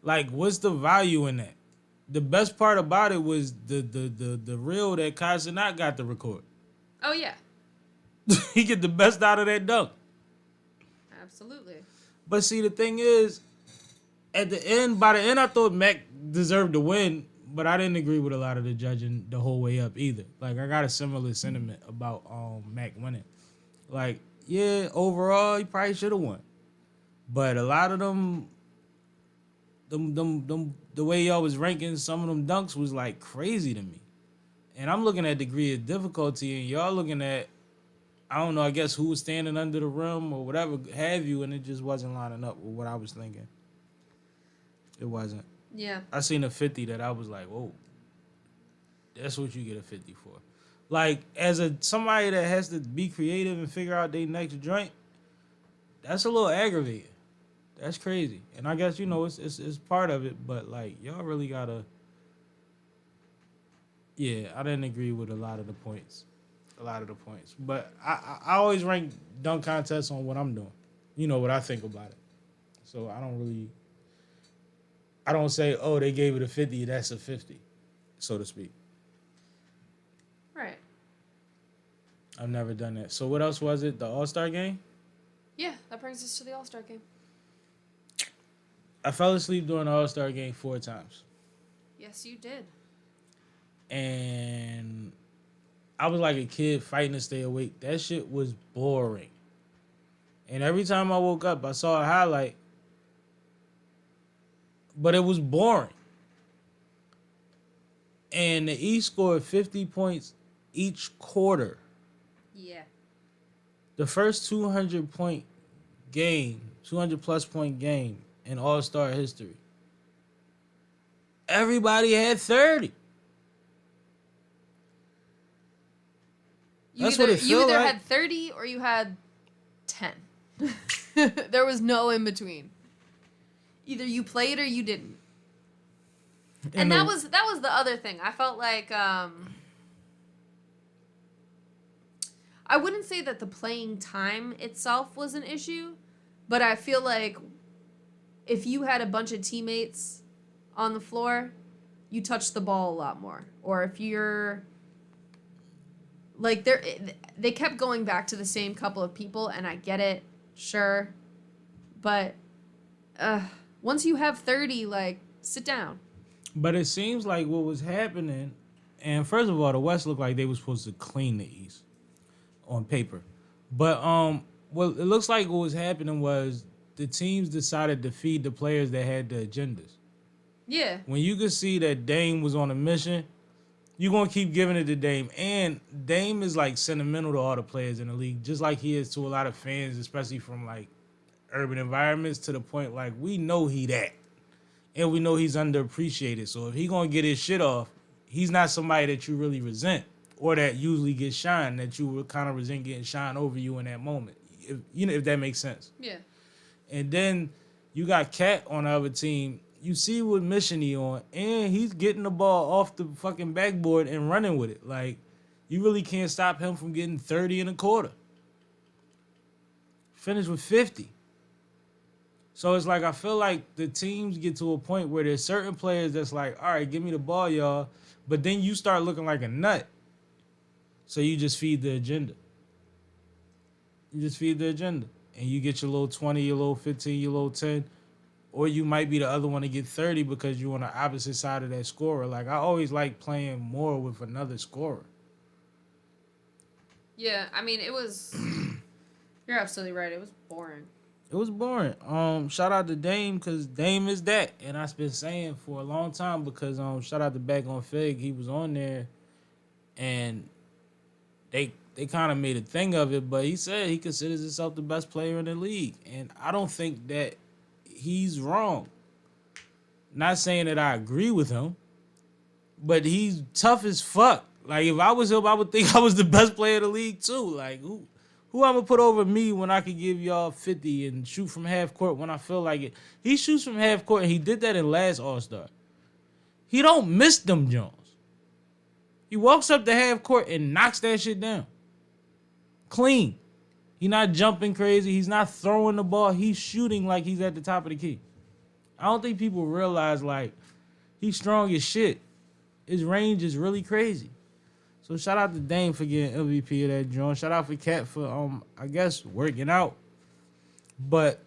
Like, what's the value in that? The best part about it was the reel that Kai Cenat got to record. Oh, yeah. He get the best out of that dunk. Absolutely. But see, the thing is, by the end, I thought Mac deserved to win, but I didn't agree with a lot of the judging the whole way up either. Like, I got a similar sentiment about Mac winning. Like, yeah, overall, he probably should have won. But a lot of them, the way y'all was ranking some of them dunks was like crazy to me. And I'm looking at degree of difficulty, and y'all looking at, I don't know, I guess who was standing under the rim or whatever have you, and it just wasn't lining up with what I was thinking. It wasn't. Yeah. I seen a 50 that I was like, whoa, that's what you get a 50 for. Like, as somebody that has to be creative and figure out their next joint, that's a little aggravating. That's crazy. And I guess, it's part of it, but, like, y'all really gotta... Yeah, I didn't agree with a lot of the points. But I always rank dunk contests on what I'm doing. What I think about it. So I don't really... I don't say, oh, they gave it a 50, that's a 50, so to speak. Right. I've never done that. So what else was it? The All-Star game? Yeah, that brings us to the All-Star game. I fell asleep during the All-Star game 4 times. Yes, you did. And I was like a kid fighting to stay awake. That shit was boring. And every time I woke up, I saw a highlight. But it was boring. And the East scored 50 points each quarter. Yeah. The first 200-point game, 200-plus point game in All-Star history. Everybody had 30. That's what it You felt either like. had 30 or you had 10. There was no in between. Either you played or you didn't. And that was the other thing. I felt like I wouldn't say that the playing time itself was an issue, but I feel like if you had a bunch of teammates on the floor, you touched the ball a lot more. Or if you're like they kept going back to the same couple of people, and I get it, sure, but once you have 30, like, sit down. But it seems like what was happening, and first of all, the West looked like they were supposed to clean the East on paper. But well, it looks like what was happening was the teams decided to feed the players that had the agendas. Yeah. When you could see that Dame was on a mission, you're going to keep giving it to Dame. And Dame is, like, sentimental to all the players in the league, just like he is to a lot of fans, especially from, like, urban environments, to the point, like, we know he that. And we know he's underappreciated. So if he going to get his shit off, he's not somebody that you really resent or that usually gets shined, that you would kind of resent getting shined over you in that moment. If that makes sense. Yeah. And then you got Cat on the other team. You see what mission he on, and he's getting the ball off the fucking backboard and running with it. Like, you really can't stop him from getting 30 in a quarter. Finished with 50. So it's like, I feel like the teams get to a point where there's certain players that's like, all right, give me the ball, y'all. But then you start looking like a nut. So you just feed the agenda. You just feed the agenda. And you get your little 20, your little 15, your little 10. Or you might be the other one to get 30 because you're on the opposite side of that scorer. Like, I always like playing more with another scorer. Yeah, I mean, it was... You're absolutely right. It was boring. It was boring. Shout out to Dame, because Dame is that. And I've been saying for a long time, because shout out to Back on Fig. He was on there, and they kind of made a thing of it, but he said he considers himself the best player in the league. And I don't think that he's wrong. Not saying that I agree with him, but he's tough as fuck. Like, if I was him, I would think I was the best player in the league too. Like, who I'm gonna put over me when I could give y'all 50 and shoot from half court when I feel like it? He shoots from half court, and he did that in last All-Star. He don't miss them Jones. He walks up to half court and knocks that shit down. Clean. He's not jumping crazy. He's not throwing the ball. He's shooting like he's at the top of the key. I don't think people realize, like, he's strong as shit. His range is really crazy. So shout out to Dame for getting MVP of that joint. Shout out for Cat for, I guess, working out. But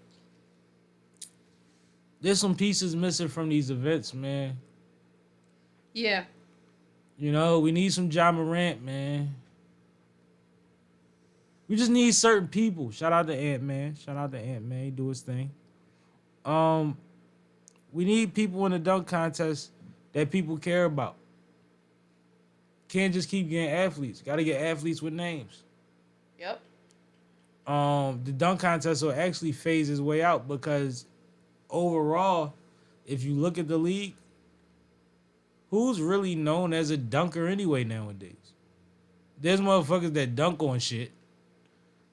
there's some pieces missing from these events, man. Yeah. You know, we need some Ja Morant, man. We just need certain people. Shout out to Ant-Man. Shout out to Ant-Man. He do his thing. We need people in the dunk contest that people care about. Can't just keep getting athletes. Got to get athletes with names. Yep. The dunk contest will actually phase its way out, because overall, if you look at the league, who's really known as a dunker anyway nowadays? There's motherfuckers that dunk on shit.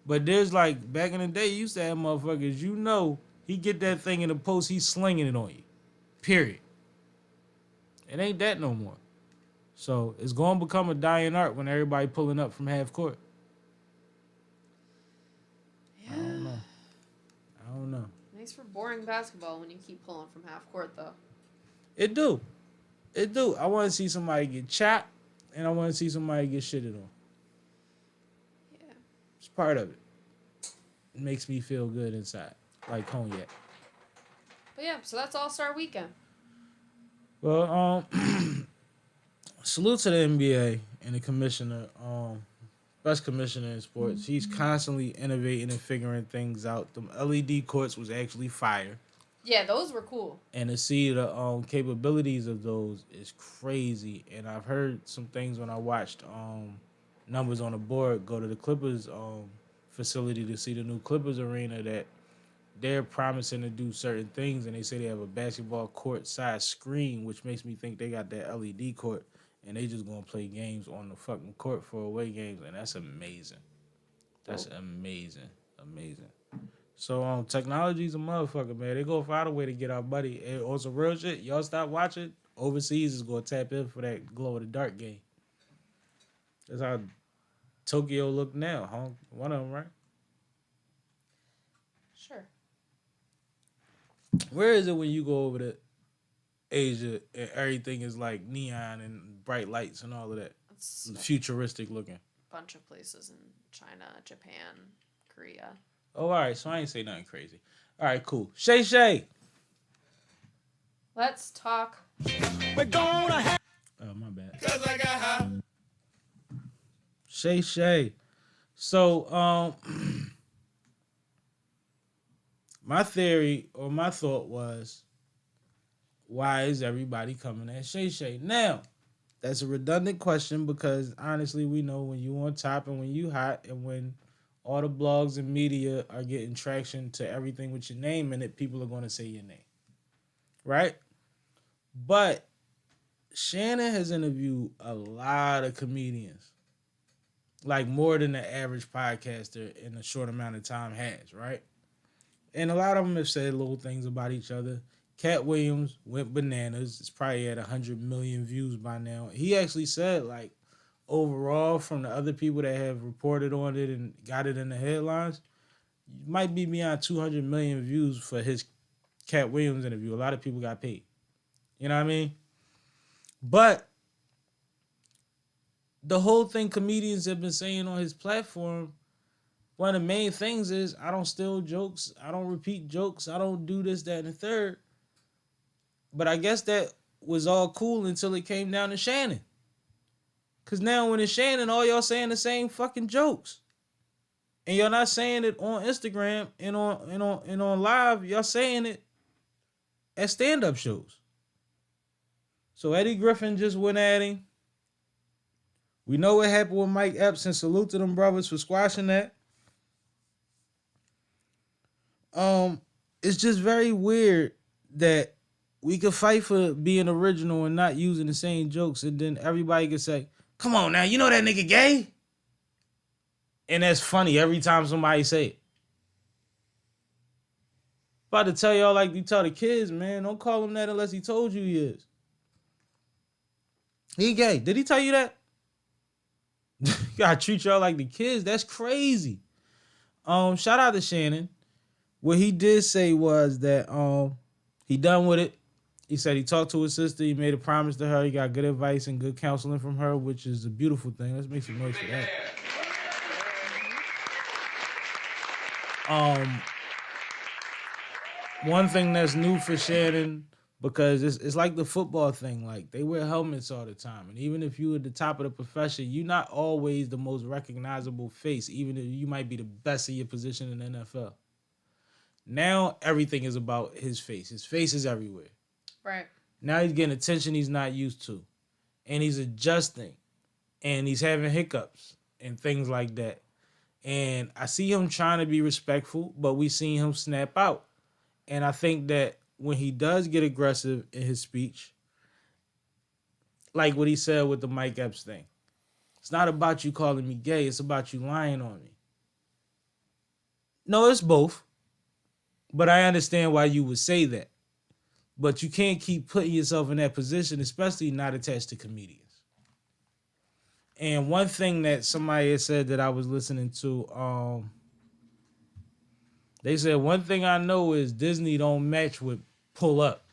But there's, like, back in the day, you used to have motherfuckers, you know, he get that thing in the post, he's slinging it on you. Period. It ain't that no more. So it's going to become a dying art when everybody pulling up from half court. Yeah. I don't know. Makes for boring basketball when you keep pulling from half court, though. It do. It do. I want to see somebody get chopped, and I want to see somebody get shitted on. Yeah. It's part of it. It makes me feel good inside, like cognac. But yeah, so that's All-Star Weekend. Well, salute to the NBA and the commissioner. Best commissioner in sports. He's constantly innovating and figuring things out. The LED courts was actually fire. Yeah, those were cool. And to see the capabilities of those is crazy. And I've heard some things when I watched numbers on the board go to the Clippers facility to see the new Clippers arena that they're promising to do certain things, and they say they have a basketball court size screen, which makes me think they got that LED court and they just gonna play games on the fucking court for away games, and that's amazing. That's amazing. So technology's a motherfucker, man. They go find a way to get our buddy. And on some real shit, y'all stop watching. Overseas is gonna tap in for that glow in the dark game. That's how Tokyo look now, huh? One of them, right? Sure. Where is it when you go over to Asia and everything is like neon and bright lights and all of that? It's Futuristic looking. a bunch of places in China, Japan, Korea. Oh, all right. So I ain't say nothing crazy. All right, cool. Shay. Let's talk. Oh, my bad. Cause I got high. Shay. So, my theory or my thought was, why is everybody coming at Shay? Now, that's a redundant question because honestly, we know when you on top and when you hot and when all the blogs and media are getting traction to everything with your name in it, people are going to say your name. Right? But Shannon has interviewed a lot of comedians. Like more than the average podcaster in a short amount of time has, right? And a lot of them have said little things about each other. Cat Williams went bananas. It's probably at 100 million views by now. He actually said, like, overall, from the other people that have reported on it and got it in the headlines, might be beyond 200 million views for his Cat Williams interview. A lot of people got paid. You know what I mean? But the whole thing comedians have been saying on his platform, one of the main things is, I don't steal jokes, I don't repeat jokes, I don't do this, that, and the third. But I guess that was all cool until it came down to Shannon. Because now when it's Shannon, all y'all saying the same fucking jokes. And y'all not saying it on Instagram and on live, y'all saying it at stand-up shows. So Eddie Griffin just went at him. We know what happened with Mike Epps, and salute to them brothers for squashing that. It's just very weird that we could fight for being original and not using the same jokes, and then everybody could say, come on now, you know that nigga gay? And that's funny every time somebody say it. About to tell y'all like you tell the kids, man, don't call him that unless he told you he is. He gay. Did he tell you that? You gotta treat y'all like the kids. That's crazy. Shout out to Shannon. What he did say was that he done with it. He said he talked to his sister. He made a promise to her. He got good advice and good counseling from her, which is a beautiful thing. Let's make some noise for that. One thing that's new for Shannon, because it's like the football thing. Like, they wear helmets all the time. And even if you're at the top of the profession, you're not always the most recognizable face, even if you might be the best in your position in the NFL. Now, everything is about his face. His face is everywhere. Right. Now he's getting attention he's not used to. And he's adjusting. And he's having hiccups and things like that. And I see him trying to be respectful, but we seen him snap out. And I think that when he does get aggressive in his speech, like what he said with the Mike Epps thing, it's not about you calling me gay, it's about you lying on me. No, it's both. But I understand why you would say that. But you can't keep putting yourself in that position, especially not attached to comedians. And one thing that somebody had said that I was listening to, they said, one thing I know is Disney don't match with Pull Up.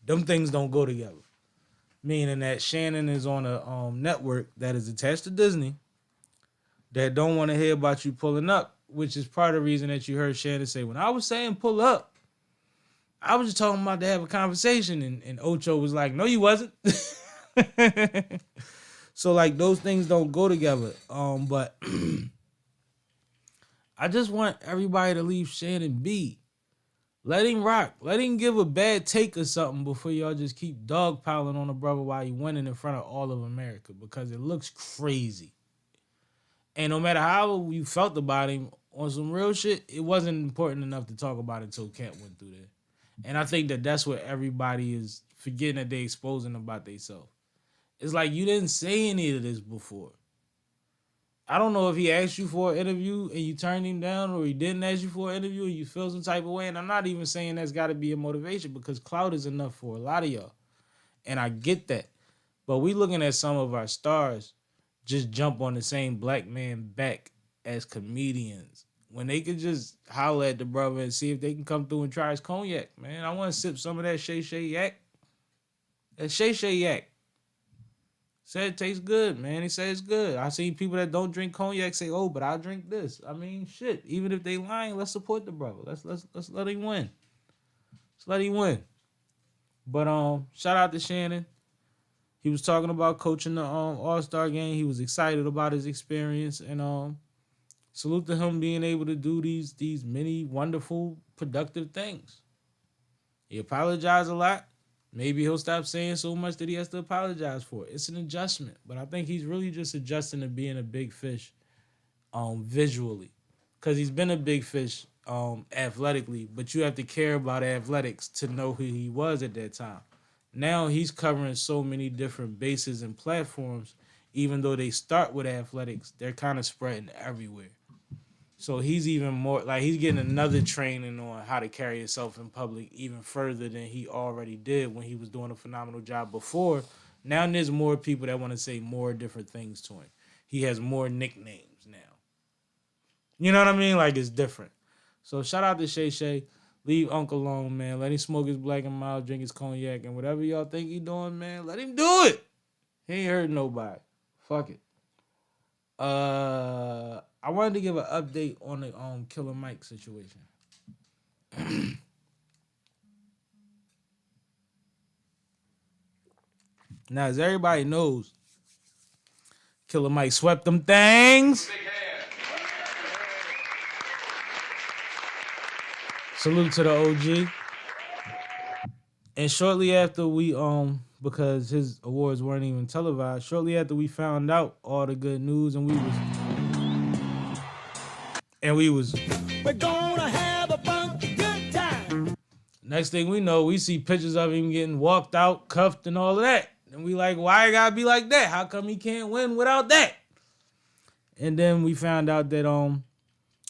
Them things don't go together. Meaning that Shannon is on a network that is attached to Disney that don't want to hear about you pulling up, which is part of the reason that you heard Shannon say, when I was saying pull up, I was just talking about to have a conversation. And Ocho was like, no, you wasn't. So like those things don't go together. But I just want everybody to leave Shannon be. Let him rock. Let him give a bad take or something before y'all just keep dogpiling on a brother while he winning in front of all of America, because it looks crazy. And no matter how you felt about him on some real shit, it wasn't important enough to talk about it until Kent went through there. And I think that that's what everybody is forgetting, that they exposing about themselves. It's like, you didn't say any of this before. I don't know if he asked you for an interview and you turned him down, or he didn't ask you for an interview and you feel some type of way. And I'm not even saying that's got to be a motivation, because clout is enough for a lot of y'all. And I get that. But we looking at some of our stars just jump on the same black man back as comedians, when they could just holler at the brother and see if they can come through and try his cognac. Man, I want to sip some of that Shay Shay Yak. That Shay Shay Yak. Said it tastes good, man. He said it's good. I seen people that don't drink cognac say, "Oh, but I drink this." I mean, shit. Even if they lying, let's support the brother. Let's let him win. Let's let him win. But shout out to Shannon. He was talking about coaching the All-Star game. He was excited about his experience, and salute to him being able to do these many wonderful, productive things. He apologized a lot. Maybe he'll stop saying so much that he has to apologize for it. It's an adjustment. But I think he's really just adjusting to being a big fish visually. Because he's been a big fish athletically, but you have to care about athletics to know who he was at that time. Now he's covering so many different bases and platforms. Even though they start with athletics, they're kind of spreading everywhere. So he's even more, like, he's getting another training on how to carry himself in public even further than he already did when he was doing a phenomenal job before. Now there's more people that want to say more different things to him. He has more nicknames now. You know what I mean? Like, it's different. So shout out to Shay Shay. Leave Uncle alone, man. Let him smoke his black and mild, drink his cognac, and whatever y'all think he doing, man, let him do it. He ain't hurting nobody. Fuck it. I wanted to give an update on the Killer Mike situation. Now, as everybody knows, Killer Mike swept them things. Salute to the OG. And shortly after we because his awards weren't even televised, shortly after we found out all the good news, and we was We're gonna have a funky good time. next thing we know, we see pictures of him getting walked out, cuffed, and all of that. And we like, why it gotta be like that? How come he can't win without that? And then we found out that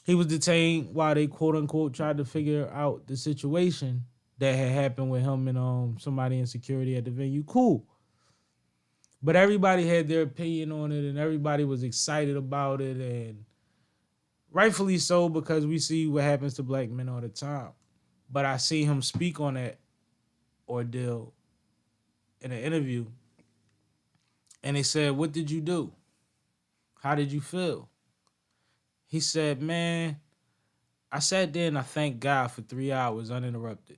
he was detained while they quote unquote tried to figure out the situation that had happened with him and somebody in security at the venue. Cool. But everybody had their opinion on it, and everybody was excited about it, and rightfully so, because we see what happens to black men all the time. But I see him speak on that ordeal in an interview, and they said, "What did you do? How did you feel?" He said, "Man, I sat there and I thanked God for 3 hours uninterrupted."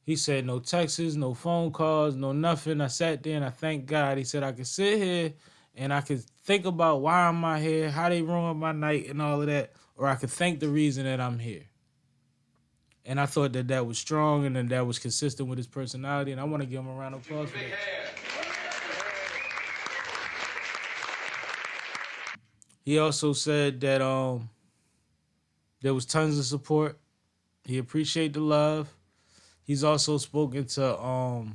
He said, no texts, no phone calls, no nothing. I sat there and I thanked God. He said, I could sit here and I could think about why am I here, how they ruined my night and all of that, or I could thank the reason that I'm here. And I thought that that was strong and that was consistent with his personality, and I want to give him a round of applause for that. He also said that there was tons of support. He appreciated the love. He's also spoken to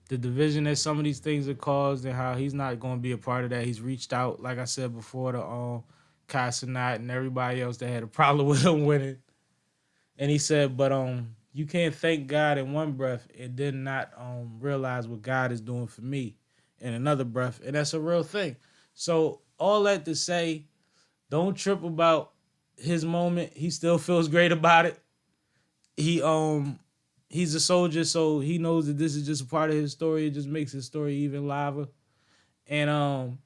the division that some of these things are caused and how he's not going to be a part of that. He's reached out, like I said before, to Kai Cenat and everybody else that had a problem with him winning. And he said, but you can't thank God in one breath and then not realize what God is doing for me in another breath. And that's a real thing. So all that to say, don't trip about his moment. He still feels great about it. he's a soldier, so he knows that this is just a part of his story. It just makes his story even liver. And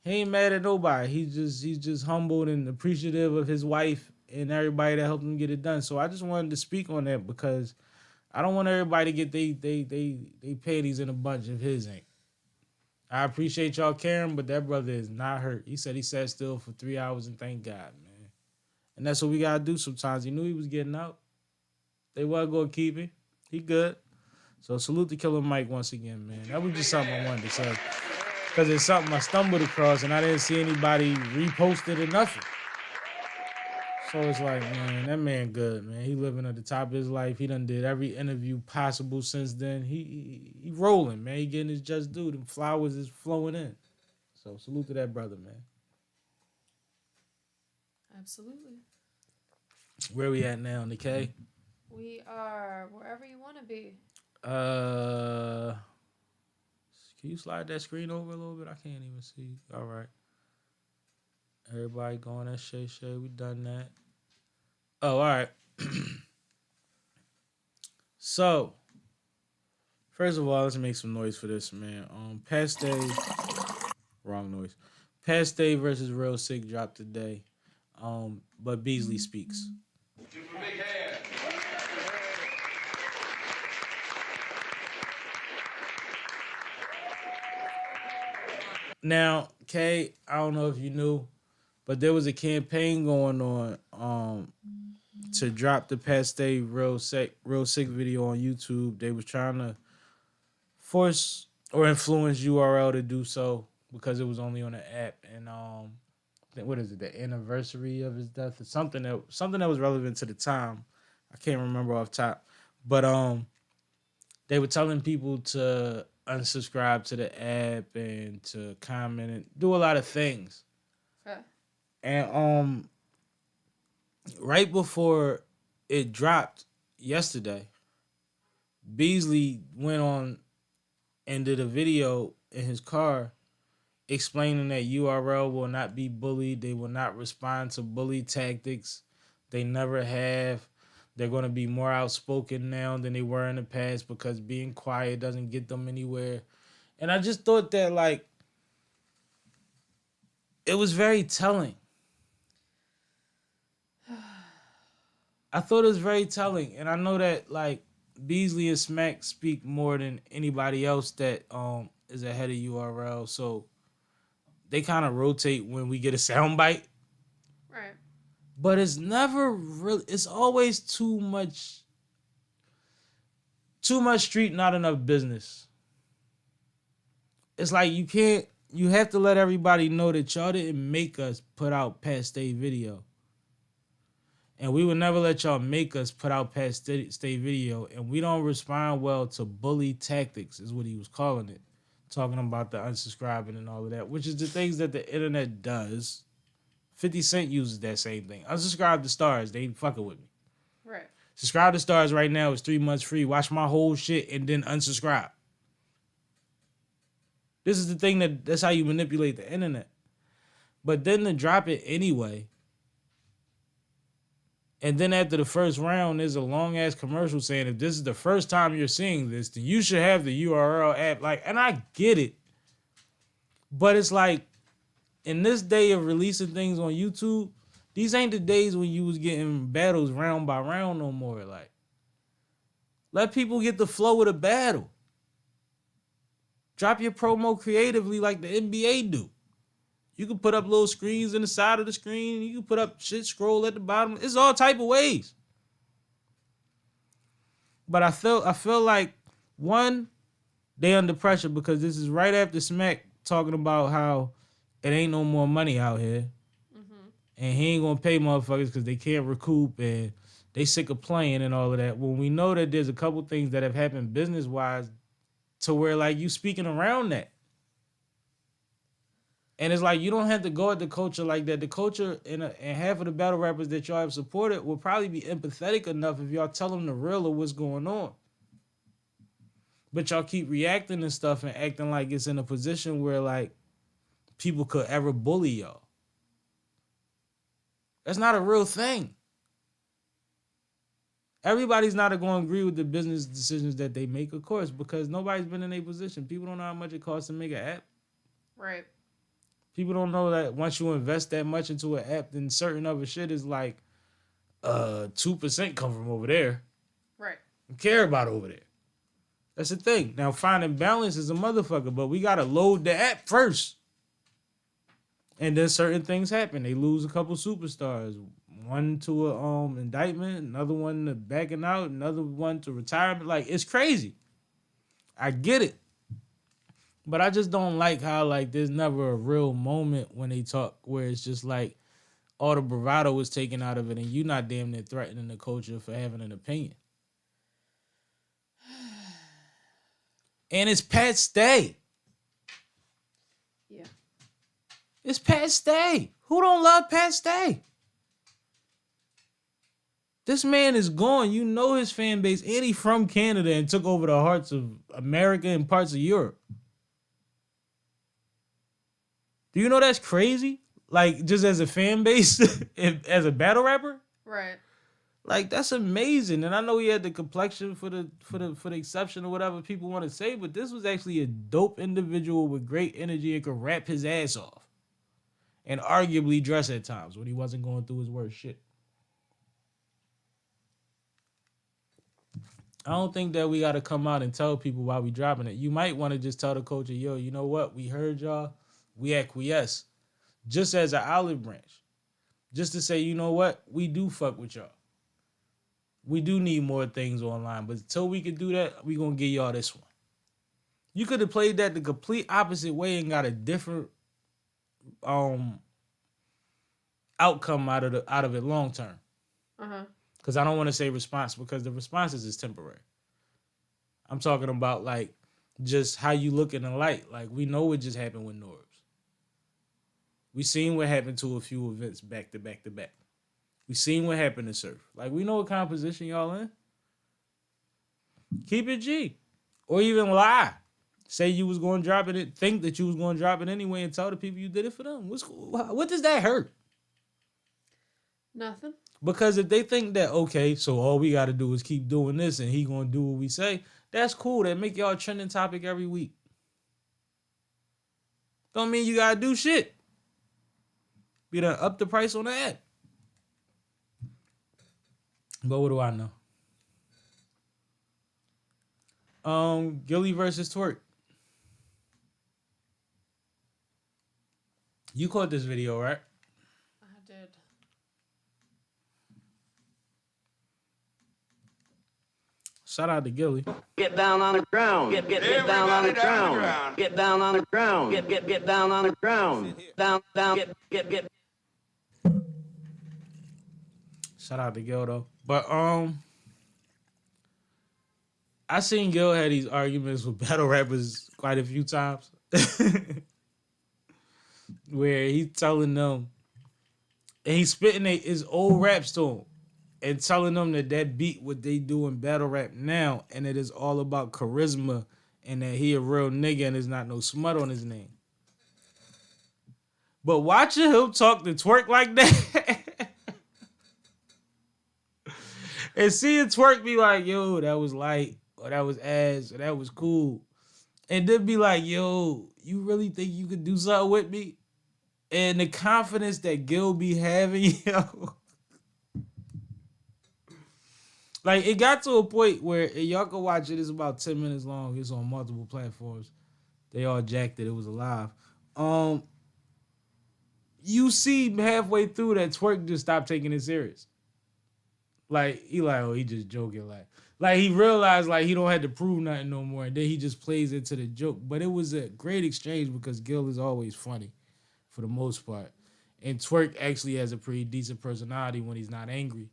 he ain't mad at nobody. He's just humbled and appreciative of his wife and everybody that helped him get it done. So I just wanted to speak on that because I don't want everybody to get they panties in a bunch if his ain't. I appreciate y'all caring, but that brother is not hurt. He said he sat still for 3 hours and thank God, man. And that's what we gotta do sometimes. He knew he was getting out. They wasn't gonna keep him. He good. So salute to Killer Mike once again, man. That was just something I wanted to say. Because it's something I stumbled across and I didn't see anybody repost it or nothing. So it's like, man, that man good, man. He living at the top of his life. He done did every interview possible since then. He rolling, man. He getting his just due. Them flowers is flowing in. So salute to that brother, man. Absolutely. Where we at now, Nikkei? We are wherever you want to be. Can you slide that screen over a little bit? I can't even see. All right. Everybody going at Shay. We done that. Oh, all right. So, first of all, let's make some noise for this, man. Paste, wrong noise. Paste versus Real Sick dropped today. But Beasley speaks. Now, Kay, I don't know if you knew, but there was a campaign going on to drop the Paste Real Sick video on YouTube. They was trying to force or influence URL to do so because it was only on the app. And what is it? The anniversary of his death or something that was relevant to the time. I can't remember off top, but they were telling people to unsubscribe to the app and to comment and do a lot of things. Okay. And right before it dropped yesterday, Beasley went on and did a video in his car explaining that URL will not be bullied. They will not respond to bully tactics. They never have. They're going to be more outspoken now than they were in the past because being quiet doesn't get them anywhere. And I just thought that, like, it was very telling. I thought it was very telling. And I know that, like, Beasley and Smack speak more than anybody else that is ahead of URL. So they kind of rotate when we get a soundbite. Right. But it's never really, it's always too much street, not enough business. It's like you have to let everybody know that y'all didn't make us put out Past State video. And we would never let y'all make us put out Past State video. And we don't respond well to bully tactics, is what he was calling it. Talking about the unsubscribing and all of that, which is the things that the internet does. 50 Cent uses that same thing. Unsubscribe to Stars. They ain't fucking with me. Right. Subscribe to Stars right now. It's 3 months free. Watch my whole shit and then unsubscribe. This is the thing that's how you manipulate the internet. But then to drop it anyway. And then after the first round, there's a long ass commercial saying if this is the first time you're seeing this, then you should have the URL app. Like, and I get it. But it's like, in this day of releasing things on YouTube, these ain't the days when you was getting battles round by round no more. Like, let people get the flow of the battle. Drop your promo creatively like the NBA do. You can put up little screens in the side of the screen. You can put up shit, scroll at the bottom. It's all type of ways. But I feel like, one, they under pressure because this is right after Smack talking about how it ain't no more money out here. Mm-hmm. And he ain't going to pay motherfuckers because they can't recoup and they sick of playing and all of that. When we know that there's a couple things that have happened business-wise to where, like, you speaking around that. And it's like, you don't have to go at the culture like that. The culture and half of the battle rappers that y'all have supported will probably be empathetic enough if y'all tell them the real of what's going on. But y'all keep reacting and stuff and acting like it's in a position where, like, people could ever bully y'all. That's not a real thing. Everybody's not going to agree with the business decisions that they make, of course, because nobody's been in a position. People don't know how much it costs to make an app. Right. People don't know that once you invest that much into an app, then certain other shit is like 2% come from over there. Right. Don't care about over there. That's the thing. Now, finding balance is a motherfucker, but we got to load the app first. And then certain things happen. They lose a couple superstars. One to a indictment, another one to backing out, another one to retirement. Like, it's crazy. I get it. But I just don't like how, like, there's never a real moment when they talk where it's just like all the bravado is taken out of it and you not damn near threatening the culture for having an opinion. And it's Pat Stay. Yeah. It's Pat Stay. Who don't love Pat Stay? This man is gone. You know his fan base. And he from Canada and took over the hearts of America and parts of Europe. Do you know that's crazy? Like, just as a fan base, as a battle rapper? Right. Like, that's amazing. And I know he had the complexion for the exception or whatever people want to say, but this was actually a dope individual with great energy and could rap his ass off. And arguably dress at times when he wasn't going through his worst shit. I don't think that we got to come out and tell people why we dropping it. You might want to just tell the culture, yo, you know what? We heard y'all. We acquiesce. Just as an olive branch. Just to say, you know what? We do fuck with y'all. We do need more things online. But until we can do that, we going to give y'all this one. You could have played that the complete opposite way and got a different outcome out of it long term. Uh-huh. Because I don't want to say response because the responses is temporary. I'm talking about like just how you look in the light. Like we know what just happened with Norbs. We seen what happened to a few events back to back to back. We seen what happened to Surf. Like we know what kind of position y'all in. Keep it G. Or even lie. Say you was going to drop it. Think that you was going to drop it anyway and tell the people you did it for them. What does that hurt? Nothing. Because if they think that, okay, so all we got to do is keep doing this and he going to do what we say, that's cool. That make y'all a trending topic every week. Don't mean you got to do shit. We done up the price on the ad. But what do I know? Gilly versus Twerk. You caught this video, right? I did. Shout out to Gilly. Get down on the ground. Get down on the ground. Get down on the ground. Get down on the ground. Down, get. Shout out to Gil though. But I seen Gil had these arguments with battle rappers quite a few times. Where he's telling them and he's spitting his old raps to them and telling them that beat what they do in battle rap now and it is all about charisma and that he a real nigga and there's not no smut on his name. But watching him talk to Twerk like that and seeing Twerk be like, yo, that was light, or that was ass, or that was cool. And then be like, yo, you really think you could do something with me? And the confidence that Gil be having, yo. Like, it got to a point where y'all can watch it. It's about 10 minutes long. It's on multiple platforms. They all jacked it. It was alive. You see halfway through that Twerk just stopped taking it serious. Like, he like, oh, he just joking. Like he realized, like, he don't have to prove nothing no more. And then he just plays into the joke. But it was a great exchange because Gil is always funny for the most part. And Twerk actually has a pretty decent personality when he's not angry.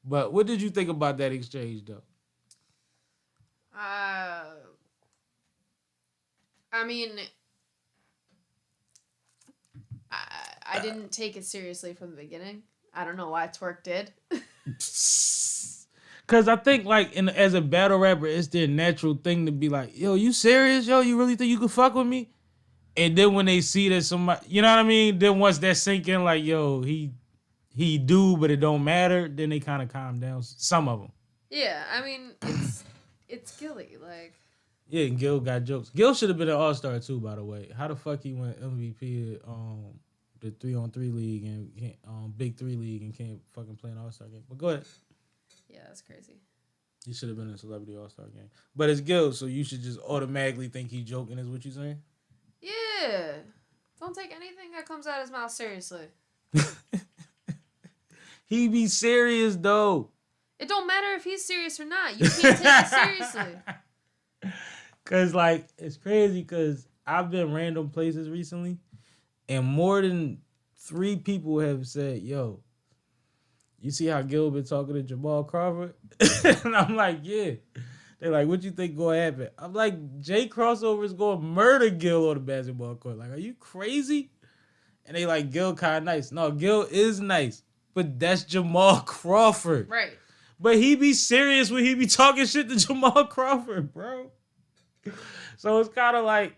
But what did you think about that exchange, though? I mean, I didn't take it seriously from the beginning. I don't know why Twerk did. Cause I think like as a battle rapper, it's their natural thing to be like, yo, you serious? Yo, you really think you could fuck with me? And then when they see that somebody, you know what I mean? Then once that sink in, like, yo, he do, but it don't matter, then they kind of calm down. Some of them. Yeah, I mean, it's Gilly. Like, Yeah, and Gil got jokes. Gil should have been an all-star too, by the way. How the fuck he went MVP at the 3-on-3 league and Big 3 league and can't fucking play an all-star game? But go ahead. yeah, that's crazy. He should have been in a celebrity all-star game. But it's Gil, so you should just automatically think he joking is what you saying? Yeah. Don't take anything that comes out of his mouth seriously. He be serious though. It don't matter if he's serious or not. You can't take it seriously. Cause like it's crazy cause I've been random places recently and more than 3 people have said, yo, you see how Gil been talking to Jamal Crawford? And I'm like, yeah. They're like, what you think gonna happen? I'm like, Jay Crossover is gonna murder Gil on the basketball court. Like, are you crazy? And they like, Gil kind of nice. No, Gil is nice, but that's Jamal Crawford. Right. But he be serious when he be talking shit to Jamal Crawford, bro. So it's kind of like,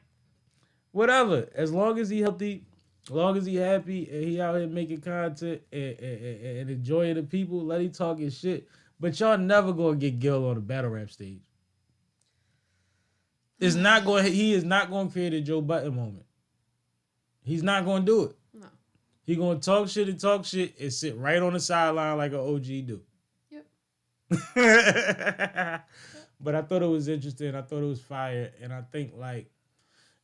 whatever. As long as he healthy, as long as he happy, and he out here making content and enjoying the people, let him talk his shit. But y'all never gonna get Gil on the battle rap stage. It's not going. He is not going to create a Joe Button moment. He's not going to do it. No. He going to talk shit and sit right on the sideline like an OG do. Yep. But I thought it was interesting. I thought it was fire, and I think like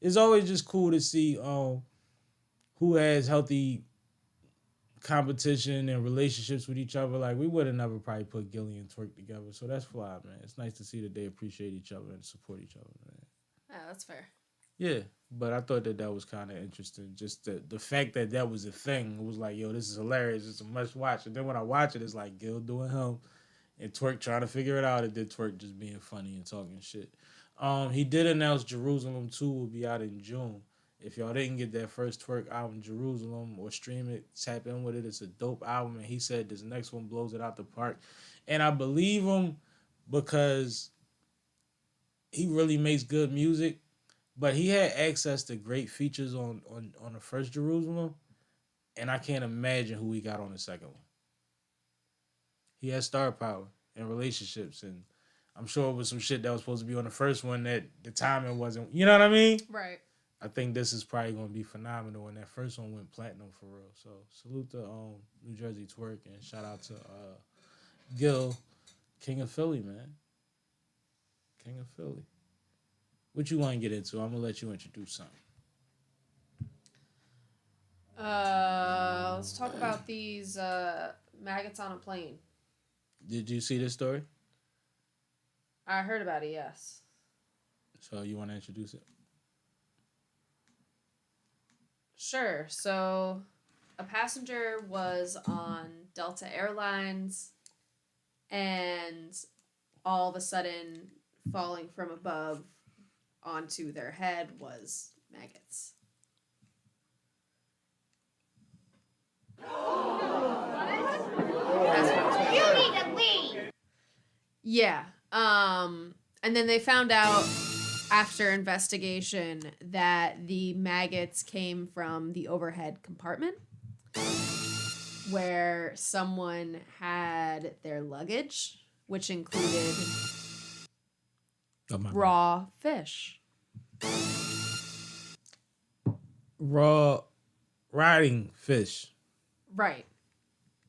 it's always just cool to see who has healthy competition and relationships with each other. Like we would have never probably put Gilly and Twerk together, so that's fly, man. It's nice to see that they appreciate each other and support each other, man. Yeah, that's fair. Yeah, but I thought that was kind of interesting. Just the fact that was a thing. It was like, yo, this is hilarious. It's a must watch. And then when I watch it, it's like Gil doing him and Twerk trying to figure it out. And then Twerk just being funny and talking shit. He did announce Jerusalem 2 will be out in June. If y'all didn't get that first Twerk album, Jerusalem, or stream it, tap in with it. It's a dope album. And he said this next one blows it out the park. And I believe him because he really makes good music. But he had access to great features on the first Jerusalem. And I can't imagine who he got on the second one. He has star power and relationships. And I'm sure it was some shit that was supposed to be on the first one that the timing wasn't. You know what I mean? Right. I think this is probably going to be phenomenal. And that first one went platinum for real. So salute to New Jersey Twerk. And shout out to Gil, King of Philly, man. King of Philly. What you want to get into? I'm going to let you introduce something. Let's talk about these maggots on a plane. Did you see this story? I heard about it, yes. So you want to introduce it? Sure. So a passenger was on Delta Airlines and all of a sudden falling from above onto their head was maggots. You need to leave. Yeah. And then they found out after investigation that the maggots came from the overhead compartment where someone had their luggage, which included raw fish. Raw riding fish. Right.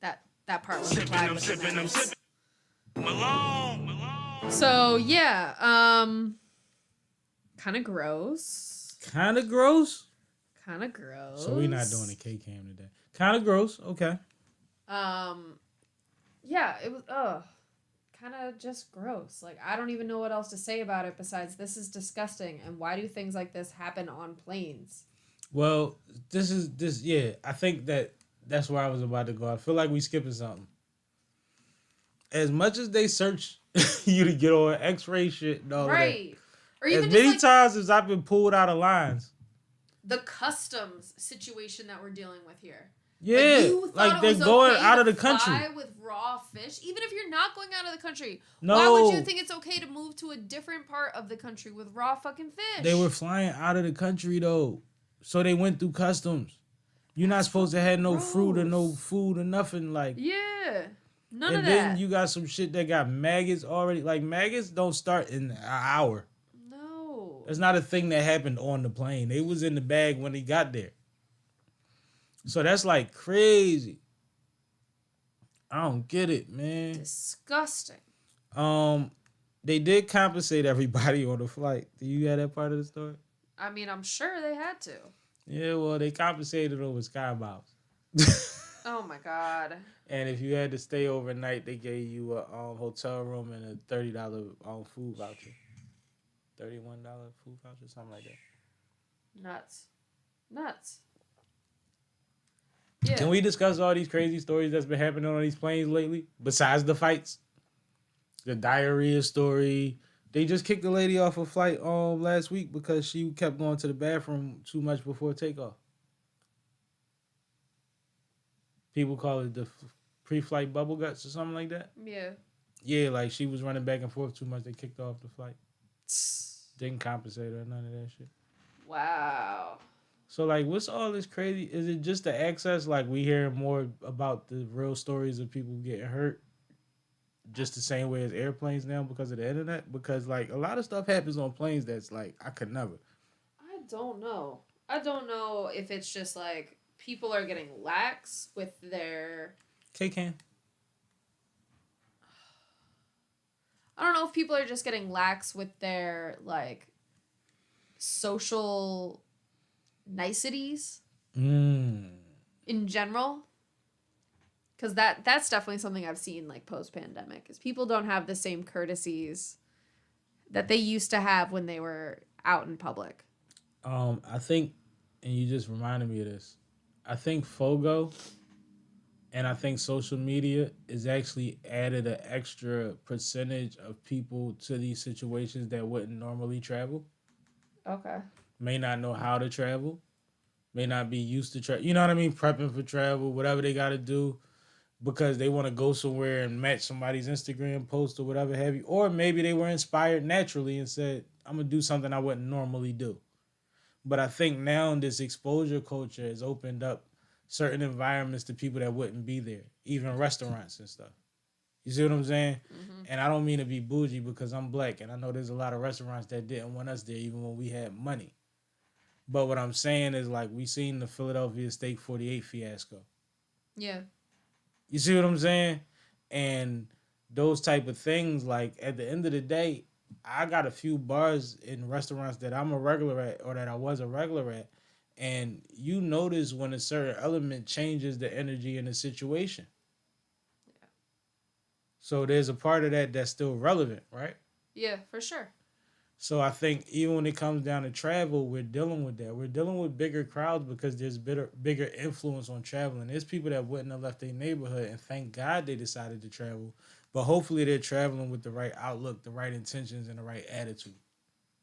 That part was implied with the maggots. Malone. So yeah, kind of gross. Kind of gross. Kind of gross. So we're not doing a K-Cam today. Kind of gross. Okay. Yeah, it was kind of just gross. Like I don't even know what else to say about it besides this is disgusting. And why do things like this happen on planes? Well, yeah. I think that's where I was about to go. I feel like we skipping something. As much as they search you to get on X-ray shit and all right. that. Or even as just many times as I've been pulled out of lines. The customs situation that we're dealing with here. Yeah, like they're going out of the country. Fly with raw fish, even if you're not going out of the country. No. Why would you think it's okay to move to a different part of the country with raw fucking fish? They were flying out of the country though, so they went through customs. You're not supposed to have no fruit or no food or nothing. Like yeah. None and of then that. you got some shit that got maggots already. Like maggots don't start in an hour. No. It's not a thing that happened on the plane. They was in the bag when he got there. So that's like crazy. I don't get it, man. Disgusting. They did compensate everybody on the flight. Do you have that part of the story? I mean, I'm sure they had to. Yeah, well, they compensated over Sky Miles. Oh my God. And if you had to stay overnight, they gave you a hotel room and a $30 food voucher. $31 food voucher, something like that. Nuts. Yeah. Can we discuss all these crazy stories that's been happening on these planes lately? Besides the fights? The diarrhea story. They just kicked the lady off a flight last week because she kept going to the bathroom too much before takeoff. People call it the pre-flight bubble guts or something like that. Yeah. Yeah, like she was running back and forth too much. They kicked her off the flight. Didn't compensate her, none of that shit. Wow. So, like, what's all this crazy? Is it just the access? Like, we hear more about the real stories of people getting hurt just the same way as airplanes now because of the internet? Because, like, a lot of stuff happens on planes that's, like, I could never. I don't know. I don't know if it's just, like, people are getting lax with their... K-Can. I don't know if people are just getting lax with their, like, social niceties in general. Because that's definitely something I've seen, like, post-pandemic, is people don't have the same courtesies that they used to have when they were out in public. I think, and you just reminded me of this, I think FOGO and I think social media is actually added an extra percentage of people to these situations that wouldn't normally travel. Okay. May not know how to travel, may not be used to travel. You know what I mean? Prepping for travel, whatever they got to do because they want to go somewhere and match somebody's Instagram post or whatever have you. Or maybe they were inspired naturally and said, I'm going to do something I wouldn't normally do. But I think now this exposure culture has opened up certain environments to people that wouldn't be there, even restaurants and stuff. You see what I'm saying? Mm-hmm. And I don't mean to be bougie because I'm black, and I know there's a lot of restaurants that didn't want us there even when we had money. But what I'm saying is, like, we seen the Philadelphia Steak 48 fiasco. Yeah. You see what I'm saying? And those type of things, like, at the end of the day, I got a few bars in restaurants that I'm a regular at or that I was a regular at. And you notice when a certain element changes the energy in the situation. Yeah. So there's a part of that that's still relevant, right? Yeah, for sure. So I think even when it comes down to travel, we're dealing with that. We're dealing with bigger crowds because there's bigger influence on traveling. There's people that wouldn't have left their neighborhood, and thank God they decided to travel. But hopefully they're traveling with the right outlook, the right intentions, and the right attitude.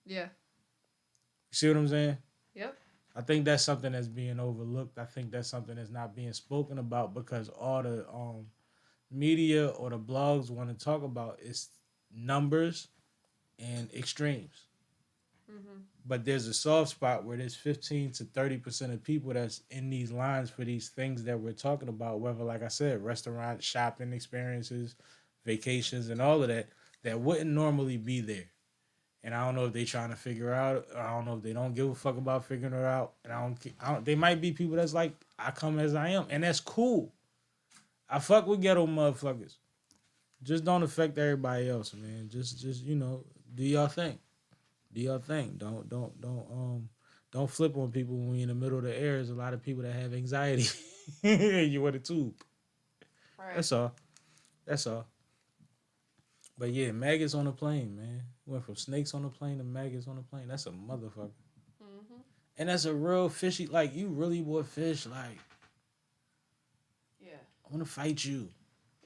Yeah. You see what I'm saying? Yep. I think that's something that's being overlooked. I think that's something that's not being spoken about because all the media or the blogs want to talk about is numbers and extremes. Mm-hmm. But there's a soft spot where there's 15 to 30% of people that's in these lines for these things that we're talking about, whether, like I said, restaurant, shopping experiences, vacations, and all of that, that wouldn't normally be there. And I don't know if they trying to figure out. I don't know if they don't give a fuck about figuring it out. And I don't. They might be people that's like, I come as I am, and that's cool. I fuck with ghetto motherfuckers. Just don't affect everybody else, man. Just you know, do your thing. Do your thing. Don't flip on people when you're in the middle of the air. There's a lot of people that have anxiety. You with a tube. Right. That's all. But yeah, maggots on the plane, man. Went from snakes on the plane to maggots on the plane. That's a motherfucker. Mm-hmm. And that's a real fishy, like, you really bought fish, like, yeah, I want to fight you.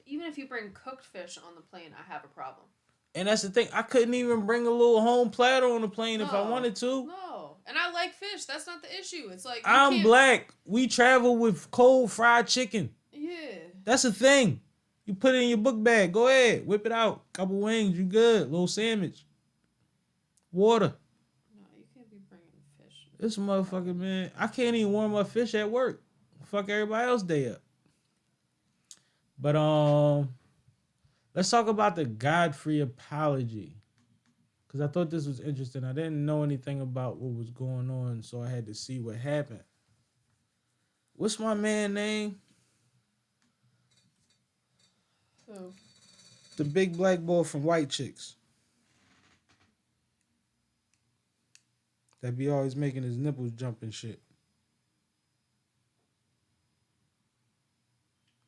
Even if you bring cooked fish on the plane, I have a problem. And that's the thing. I couldn't even bring a little home platter on the plane if I wanted to. No. And I like fish. That's not the issue. It's like, I'm black. We travel with cold fried chicken. Yeah. That's the thing. You put it in your book bag. Go ahead. Whip it out. Couple wings. You good. Little sandwich. Water. No, you can't be bringing fish. This motherfucker, man. I can't even warm up fish at work. Fuck everybody else day up. But, Let's talk about the Godfrey apology. Because I thought this was interesting. I didn't know anything about what was going on, so I had to see what happened. What's my man name? Who? The big black boy from White Chicks. That be always making his nipples jump and shit.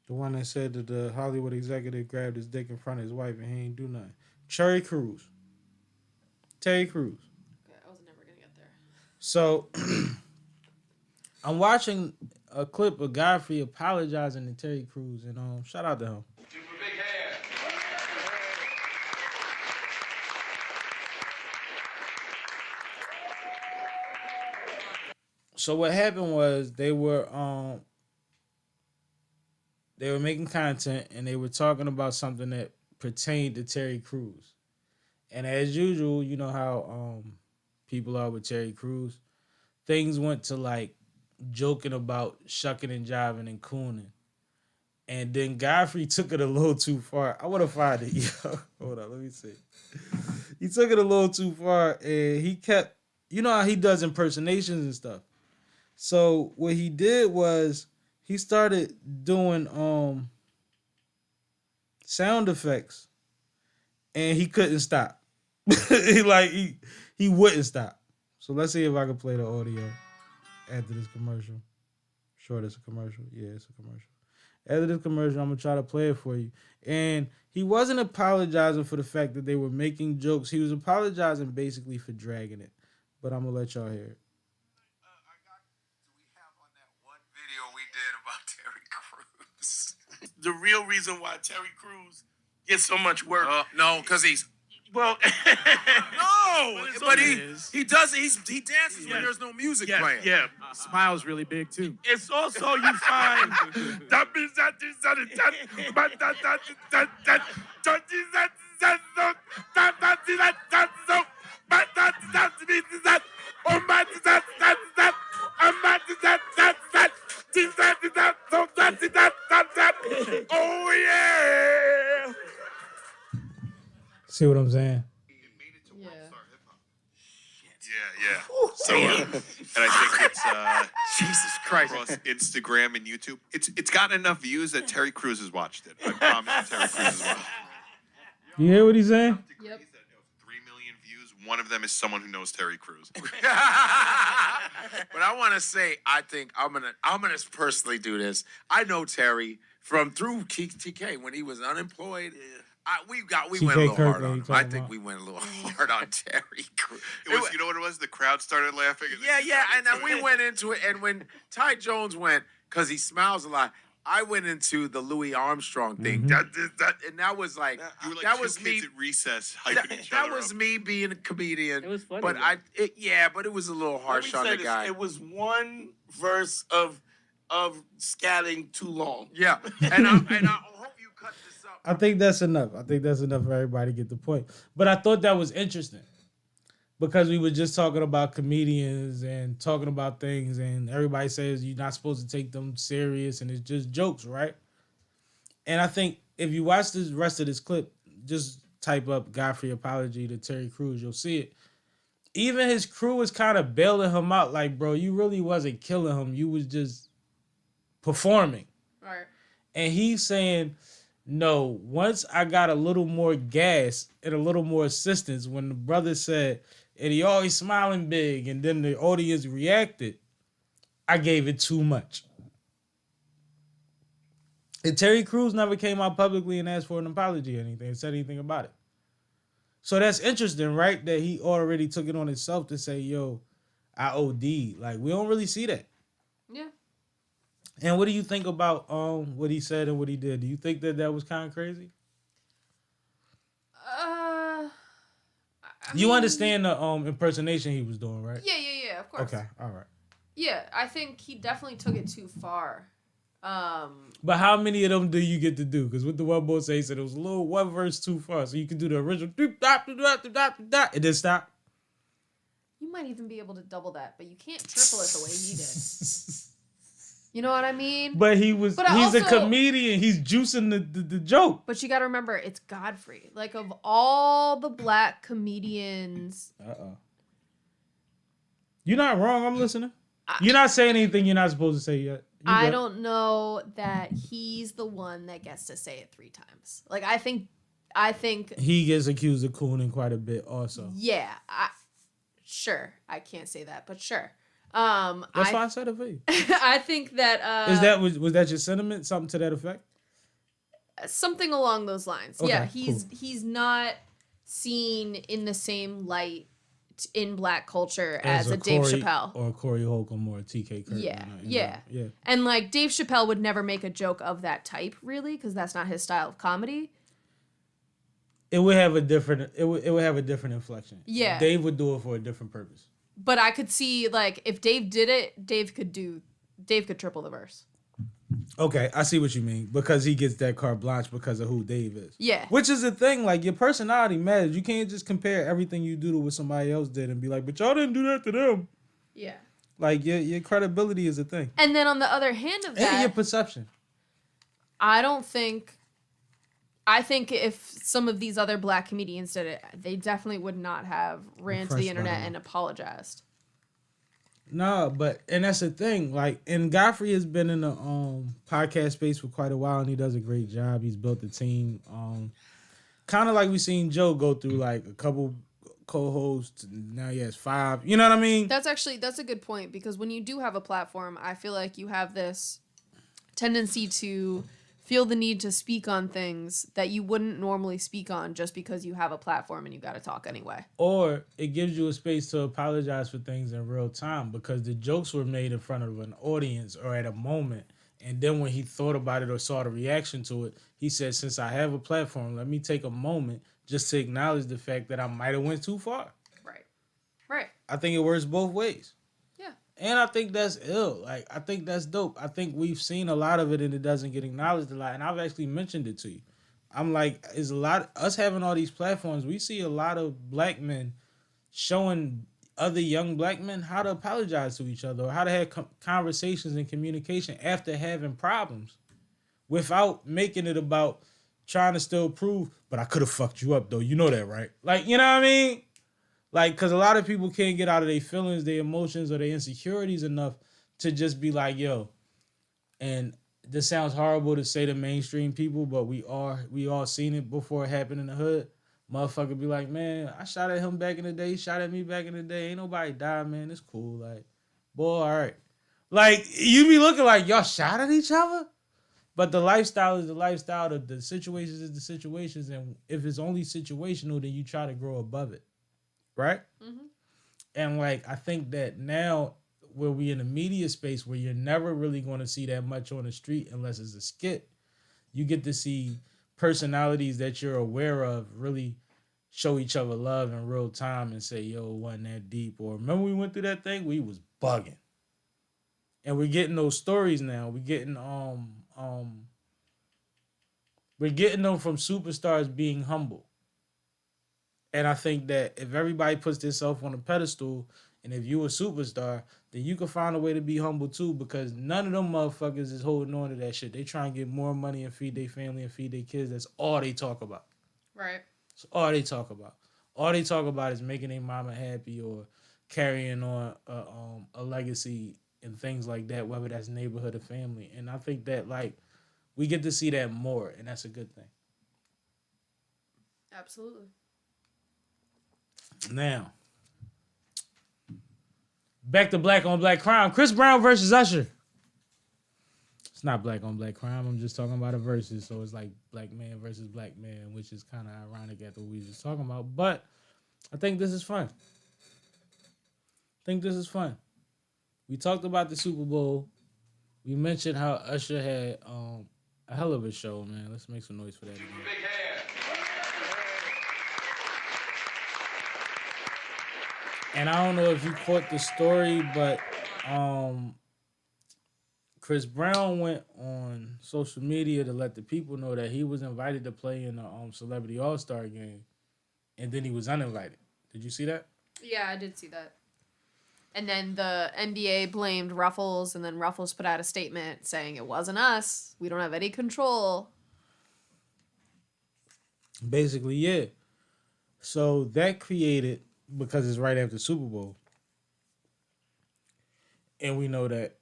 The one that said that the Hollywood executive grabbed his dick in front of his wife and he ain't do nothing. Terry Crews. Terry Crews. Okay, I was never gonna get there. So I'm watching a clip of Godfrey apologizing to Terry Crews, and shout out to him. So what happened was they were making content and they were talking about something that pertained to Terry Crews. And as usual, you know how people are with Terry Crews. Things went to like joking about shucking and jiving and cooning. And then Godfrey took it a little too far. I want to find it. Yo, hold on, let me see. He took it a little too far and he kept, you know how he does impersonations and stuff. So what he did was he started doing sound effects and he couldn't stop. he wouldn't stop. So let's see if I can play the audio after this commercial. Sure, it's a commercial. Yeah, it's a commercial. After this commercial, I'm gonna try to play it for you. And he wasn't apologizing for the fact that they were making jokes. He was apologizing basically for dragging it. But I'm gonna let y'all hear it. The real reason why Terry Crews gets so much work. No, because he's Well, no, but he does. He dances when Yeah. there's no music yeah, playing. yeah. Smile's really big too. It's also you find Oh yeah. See what I'm saying? Yeah. Yeah. So, and I think it's Jesus Christ. across Instagram and YouTube. It's gotten enough views that Terry Crews has watched it. I promise Terry Crews has watched it. You hear what he's saying? Yep. 3 million views. One of them is someone who knows Terry Crews. But I want to say, I think I'm gonna personally do this. I know Terry from through TK when he was unemployed. We went a little hard on him. I think we went a little hard on Terry Crews. You know what it was? The crowd started laughing. And And then we went into it. And when Ty Jones went, because he smiles a lot, I went into the Louis Armstrong thing. And that was like, you were like that two was kids me. at recess hyping each That other was up. me being a comedian. It was funny. But but it was a little harsh on the guy. It was one verse of scatting too long. Yeah. And I hope you cut this up. I think that's enough. I think that's enough for everybody to get the point. But I thought that was interesting because we were just talking about comedians and talking about things, and everybody says you're not supposed to take them serious and it's just jokes, right? And I think if you watch the rest of this clip, just type up Godfrey apology to Terry Crews, you'll see it. Even his crew is kind of bailing him out, like, bro, you really wasn't killing him. You was just performing. Right. And he's saying, no, once I got a little more gas and a little more assistance, when the brother said, and he always smiling big, and then the audience reacted, I gave it too much. And Terry Crews never came out publicly and asked for an apology or anything, said anything about it. So that's interesting, right? That he already took it on himself to say, yo, I OD'd. Like, we don't really see that. Yeah. And what do you think about what he said and what he did? Do you think that was kind of crazy? You understand the impersonation he was doing, right? Yeah, of course. Okay, all right. Yeah, I think he definitely took it too far. But how many of them do you get to do? Because with the one boy say, he said it was a little one verse too far. So you can do the original doop, dop, doop, dop, doop, dop, doop, dop, and then stop. You might even be able to double that, but you can't triple it the way he did. You know what I mean? But he's also, a comedian. He's juicing the joke. But you got to remember, it's Godfrey. Like, of all the black comedians. You're not wrong. I'm listening. You're not saying anything you're not supposed to say yet. I don't know that he's the one that gets to say it 3 times. Like, I think he gets accused of cooning quite a bit also. Yeah. Sure. I can't say that, but sure. That's why I said it for you. I think that was that your sentiment? Something to that effect? Something along those lines. Okay, yeah, he's not seen in the same light in black culture as a Dave Chappelle or Corey Holcomb or TK Kirk. Yeah. And like Dave Chappelle would never make a joke of that type, really, because that's not his style of comedy. It would have a different inflection. Yeah, Dave would do it for a different purpose. But I could see, like, if Dave did it, Dave could triple the verse. Okay, I see what you mean. Because he gets that carte blanche because of who Dave is. Yeah. Which is the thing, like, your personality matters. You can't just compare everything you do to what somebody else did and be like, but y'all didn't do that to them. Yeah. Like, your credibility is a thing. And then on the other hand of that... And your perception. I think if some of these other black comedians did it, they definitely would not have ran to the internet and apologized. No, and that's the thing. Like, and Godfrey has been in the podcast space for quite a while, and he does a great job. He's built a team. Kind of like we seen Joe go through like a couple co-hosts. Now he has 5. You know what I mean? That's a good point, because when you do have a platform, I feel like you have this tendency to feel the need to speak on things that you wouldn't normally speak on just because you have a platform and you got to talk anyway. Or it gives you a space to apologize for things in real time because the jokes were made in front of an audience or at a moment. And then when he thought about it or saw the reaction to it, he said, since I have a platform, let me take a moment just to acknowledge the fact that I might have went too far. Right. I think it works both ways. Yeah. And I think that's ill. Like, I think that's dope. I think we've seen a lot of it and it doesn't get acknowledged a lot. And I've actually mentioned it to you. I'm like, it's a lot, us having all these platforms, we see a lot of black men showing other young black men how to apologize to each other or how to have conversations and communication after having problems without making it about trying to still prove, but I could have fucked you up though. You know that, right? Like, you know what I mean? Like, because a lot of people can't get out of their feelings, their emotions, or their insecurities enough to just be like, yo, and this sounds horrible to say to mainstream people, but we all seen it before it happened in the hood. Motherfucker be like, man, I shot at him back in the day, he shot at me back in the day. Ain't nobody died, man. It's cool. Like, boy, all right. Like, you be looking like y'all shot at each other? But the lifestyle is the lifestyle. The situations is the situations. And if it's only situational, then you try to grow above it. Right? Mm-hmm. And like, I think that now where we in the media space where you're never really going to see that much on the street unless it's a skit, you get to see personalities that you're aware of really show each other love in real time and say, yo, it wasn't that deep. Or remember we went through that thing? We was bugging. And we're getting those stories now. We're getting them from superstars being humble. And I think that if everybody puts themselves on a pedestal, and if you a superstar, then you can find a way to be humble too, because none of them motherfuckers is holding on to that shit. They try and get more money and feed their family and feed their kids. That's all they talk about. Right. That's all they talk about. All they talk about is making their mama happy or carrying on a legacy and things like that, whether that's neighborhood or family. And I think that, like, we get to see that more, and that's a good thing. Absolutely. Now, back to black on black crime. Chris Brown versus Usher. It's not black on black crime. I'm just talking about a versus. So it's like black man versus black man, which is kind of ironic after what we were just talking about. But I think this is fun. We talked about the Super Bowl. We mentioned how Usher had a hell of a show, man. Let's make some noise for that again. Big hand. And I don't know if you caught the story, but Chris Brown went on social media to let the people know that he was invited to play in the Celebrity All-Star game, and then he was uninvited. Did you see that? Yeah, I did see that. And then the NBA blamed Ruffles, and then Ruffles put out a statement saying it wasn't us. We don't have any control. Basically, yeah. So that created, because it's right after Super Bowl, and we know that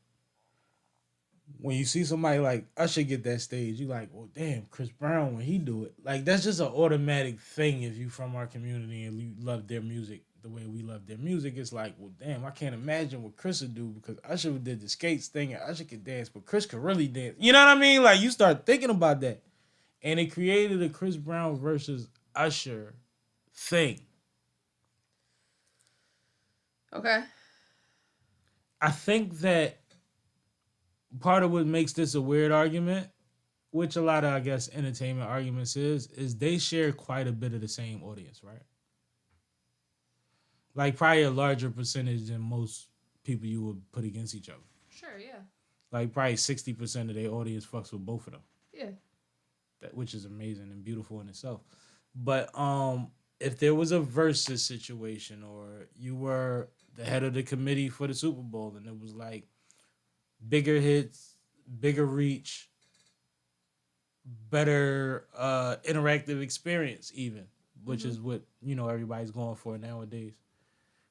when you see somebody like Usher get that stage, you like, well, damn, Chris Brown, when he do it. Like, that's just an automatic thing if you from our community and you love their music the way we love their music. It's like, well, damn, I can't imagine what Chris would do, because Usher did the skates thing and Usher could dance, but Chris could really dance. You know what I mean? Like, you start thinking about that. And it created a Chris Brown versus Usher thing. Okay. I think that part of what makes this a weird argument, which a lot of, I guess, entertainment arguments is they share quite a bit of the same audience, right? Like, probably a larger percentage than most people you would put against each other. Sure, yeah. Like, probably 60% of their audience fucks with both of them. Yeah. Which is amazing and beautiful in itself. But if there was a versus situation, or you were the head of the committee for the Super Bowl, and it was like bigger hits, bigger reach, better interactive experience even, which is what, you know, everybody's going for nowadays.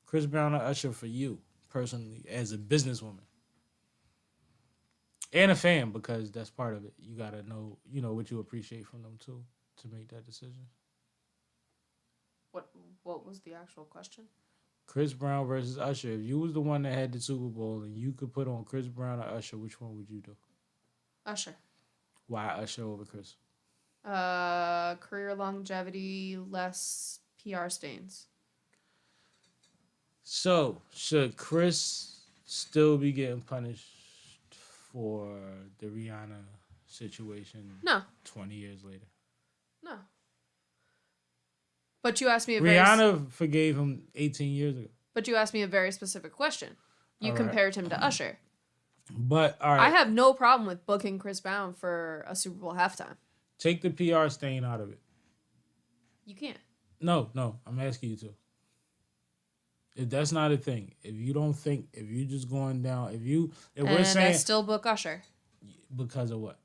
Chris Brown or Usher for you, personally, as a businesswoman. And a fan, because that's part of it. You got to know, you know, what you appreciate from them, too, to make that decision. What was the actual question? Chris Brown versus Usher. If you was the one that had the Super Bowl and you could put on Chris Brown or Usher, which one would you do? Usher. Why Usher over Chris? Career longevity, less PR stains. So, should Chris still be getting punished for the Rihanna situation? No. 20 years later. No. But you asked me Rihanna forgave him 18 years ago. But you asked me a very specific question. You All right. compared him to Usher. But all right, I have no problem with booking Chris Brown for a Super Bowl halftime. take the PR stain out of it. You can't. No, I'm asking you to. If that's not a thing, if you don't think, if you just going down, if we're saying, I still book Usher. Because of what?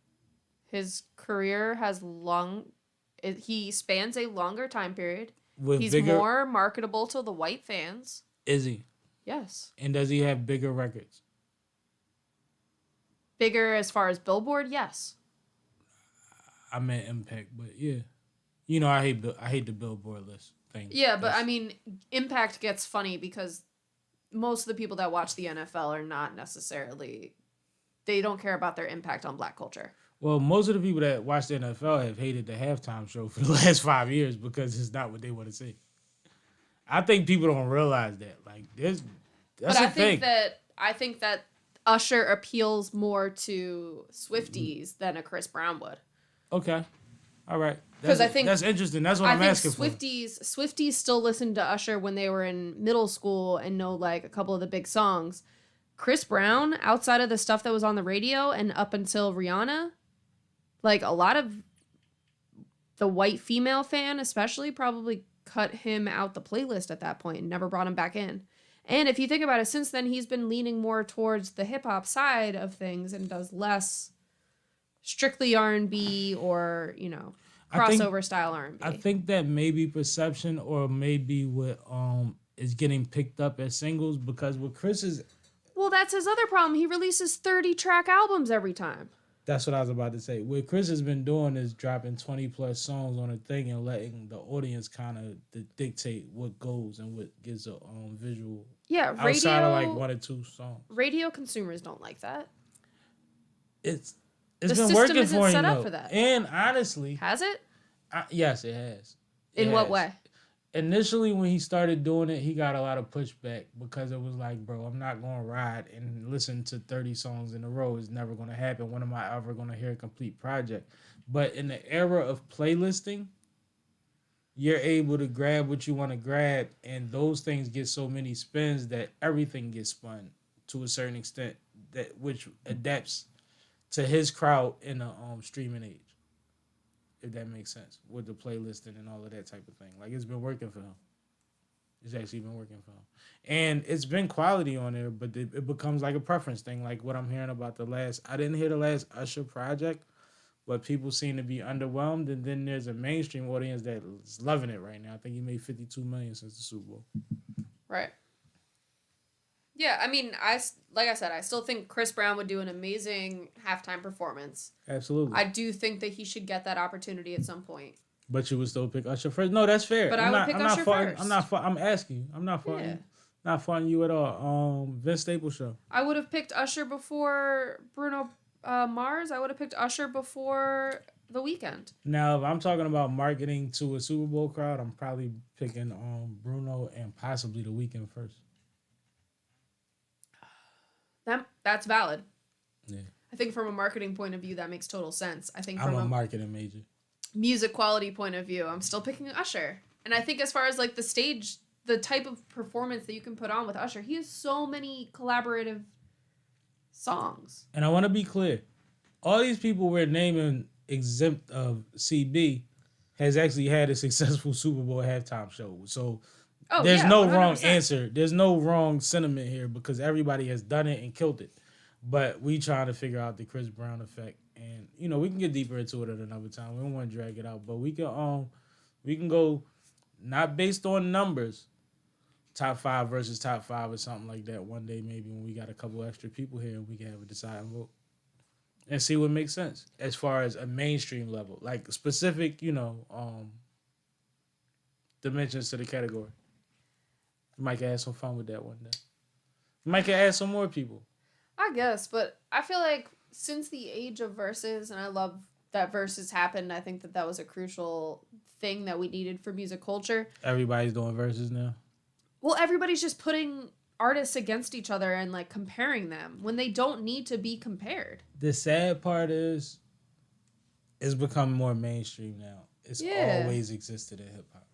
His career has he spans a longer time period. He's bigger, more marketable to the white fans. Is he? Yes. And does he have bigger records? Bigger as far as Billboard, yes. I meant impact, but yeah. You know, I hate the Billboard list thing. Yeah, but I mean, impact gets funny because most of the people that watch the NFL are not necessarily, they don't care about their impact on black culture. Well, most of the people that watch the NFL have hated the halftime show for the last 5 years because it's not what they want to see. I think people don't realize that. Like, that's a thing. I think that Usher appeals more to Swifties than a Chris Brown would. Okay. All right. Because I think that's interesting. That's what I'm asking for. Swifties still listened to Usher when they were in middle school and know like a couple of the big songs. Chris Brown, outside of the stuff that was on the radio and up until Rihanna, like a lot of the white female fan especially probably cut him out the playlist at that point and never brought him back in. And if you think about it, since then he's been leaning more towards the hip hop side of things and does less strictly R&B or, you know, crossover style R&B. I think that may be perception or maybe what is getting picked up as singles, because with Chris is... Well, that's his other problem. He releases 30-track albums every time. That's what I was about to say. What Chris has been doing is dropping 20-plus songs on a thing and letting the audience kind of dictate what goes and what gives a visual. Yeah, radio... Outside of like 1 or 2 songs. Radio consumers don't like that. It's been working for him, set up though. for that. And honestly... Has it? Yes, it has. In what way? Initially, when he started doing it, he got a lot of pushback because it was like, bro, I'm not going to ride and listen to 30 songs in a row. It's never going to happen. When am I ever going to hear a complete project? But in the era of playlisting, you're able to grab what you want to grab, and those things get so many spins that everything gets spun to a certain extent, that which adapts to his crowd in the streaming age. If that makes sense, with the playlisting and all of that type of thing. Like, it's been working for him. It's actually been working for him. And it's been quality on there, but it becomes like a preference thing. Like what I'm hearing about I didn't hear the last Usher project, but people seem to be underwhelmed. And then there's a mainstream audience that's loving it right now. I think he made $52 million since the Super Bowl. Right. Yeah, I mean, like I said, I still think Chris Brown would do an amazing halftime performance. Absolutely. I do think that he should get that opportunity at some point. But you would still pick Usher first? No, that's fair. But I would pick Usher first. I'm asking you. I'm not fighting. Yeah. Not fighting you at all. Vince Staples show. I would have picked Usher before Bruno Mars. I would have picked Usher before The Weeknd. Now, if I'm talking about marketing to a Super Bowl crowd, I'm probably picking Bruno and possibly The Weeknd first. That's valid. Yeah. I think from a marketing point of view, that makes total sense. I think I'm from a marketing major. Music quality point of view, I'm still picking Usher. And I think as far as like the stage, the type of performance that you can put on with Usher, he has so many collaborative songs. And I want to be clear. All these people we're naming exempt of CB has actually had a successful Super Bowl halftime show. So there's no 100%. Wrong answer. There's no wrong sentiment here because everybody has done it and killed it. But we trying to figure out the Chris Brown effect. And, you know, we can get deeper into it at another time. We don't want to drag it out. But we can go not based on numbers, top 5 versus top 5 or something like that one day maybe when we got a couple extra people here and we can have a deciding vote. And see what makes sense as far as a mainstream level. Like specific, you know, dimensions to the category. You might have some fun with that one day. You might add some more people. I guess, but I feel like since the age of verses, and I love that verses happened, I think that was a crucial thing that we needed for music culture. Everybody's doing verses now. Well, everybody's just putting artists against each other and like comparing them when they don't need to be compared. The sad part is it's become more mainstream now. It's always existed in hip hop.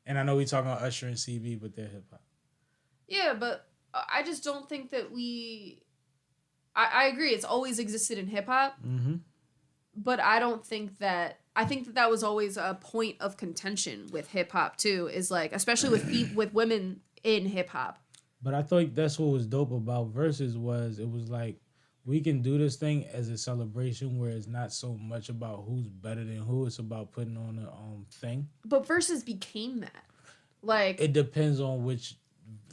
And I know we talking about Usher and CB, but they're hip hop. Yeah, but I just don't think that I agree, it's always existed in hip hop. Mm-hmm. But I don't think that. I think that was always a point of contention with hip hop too. Is like, especially with women in hip hop. But I thought that's what was dope about Versus was it was like we can do this thing as a celebration where it's not so much about who's better than who. It's about putting on a thing. But Versus became that. Like it depends on which.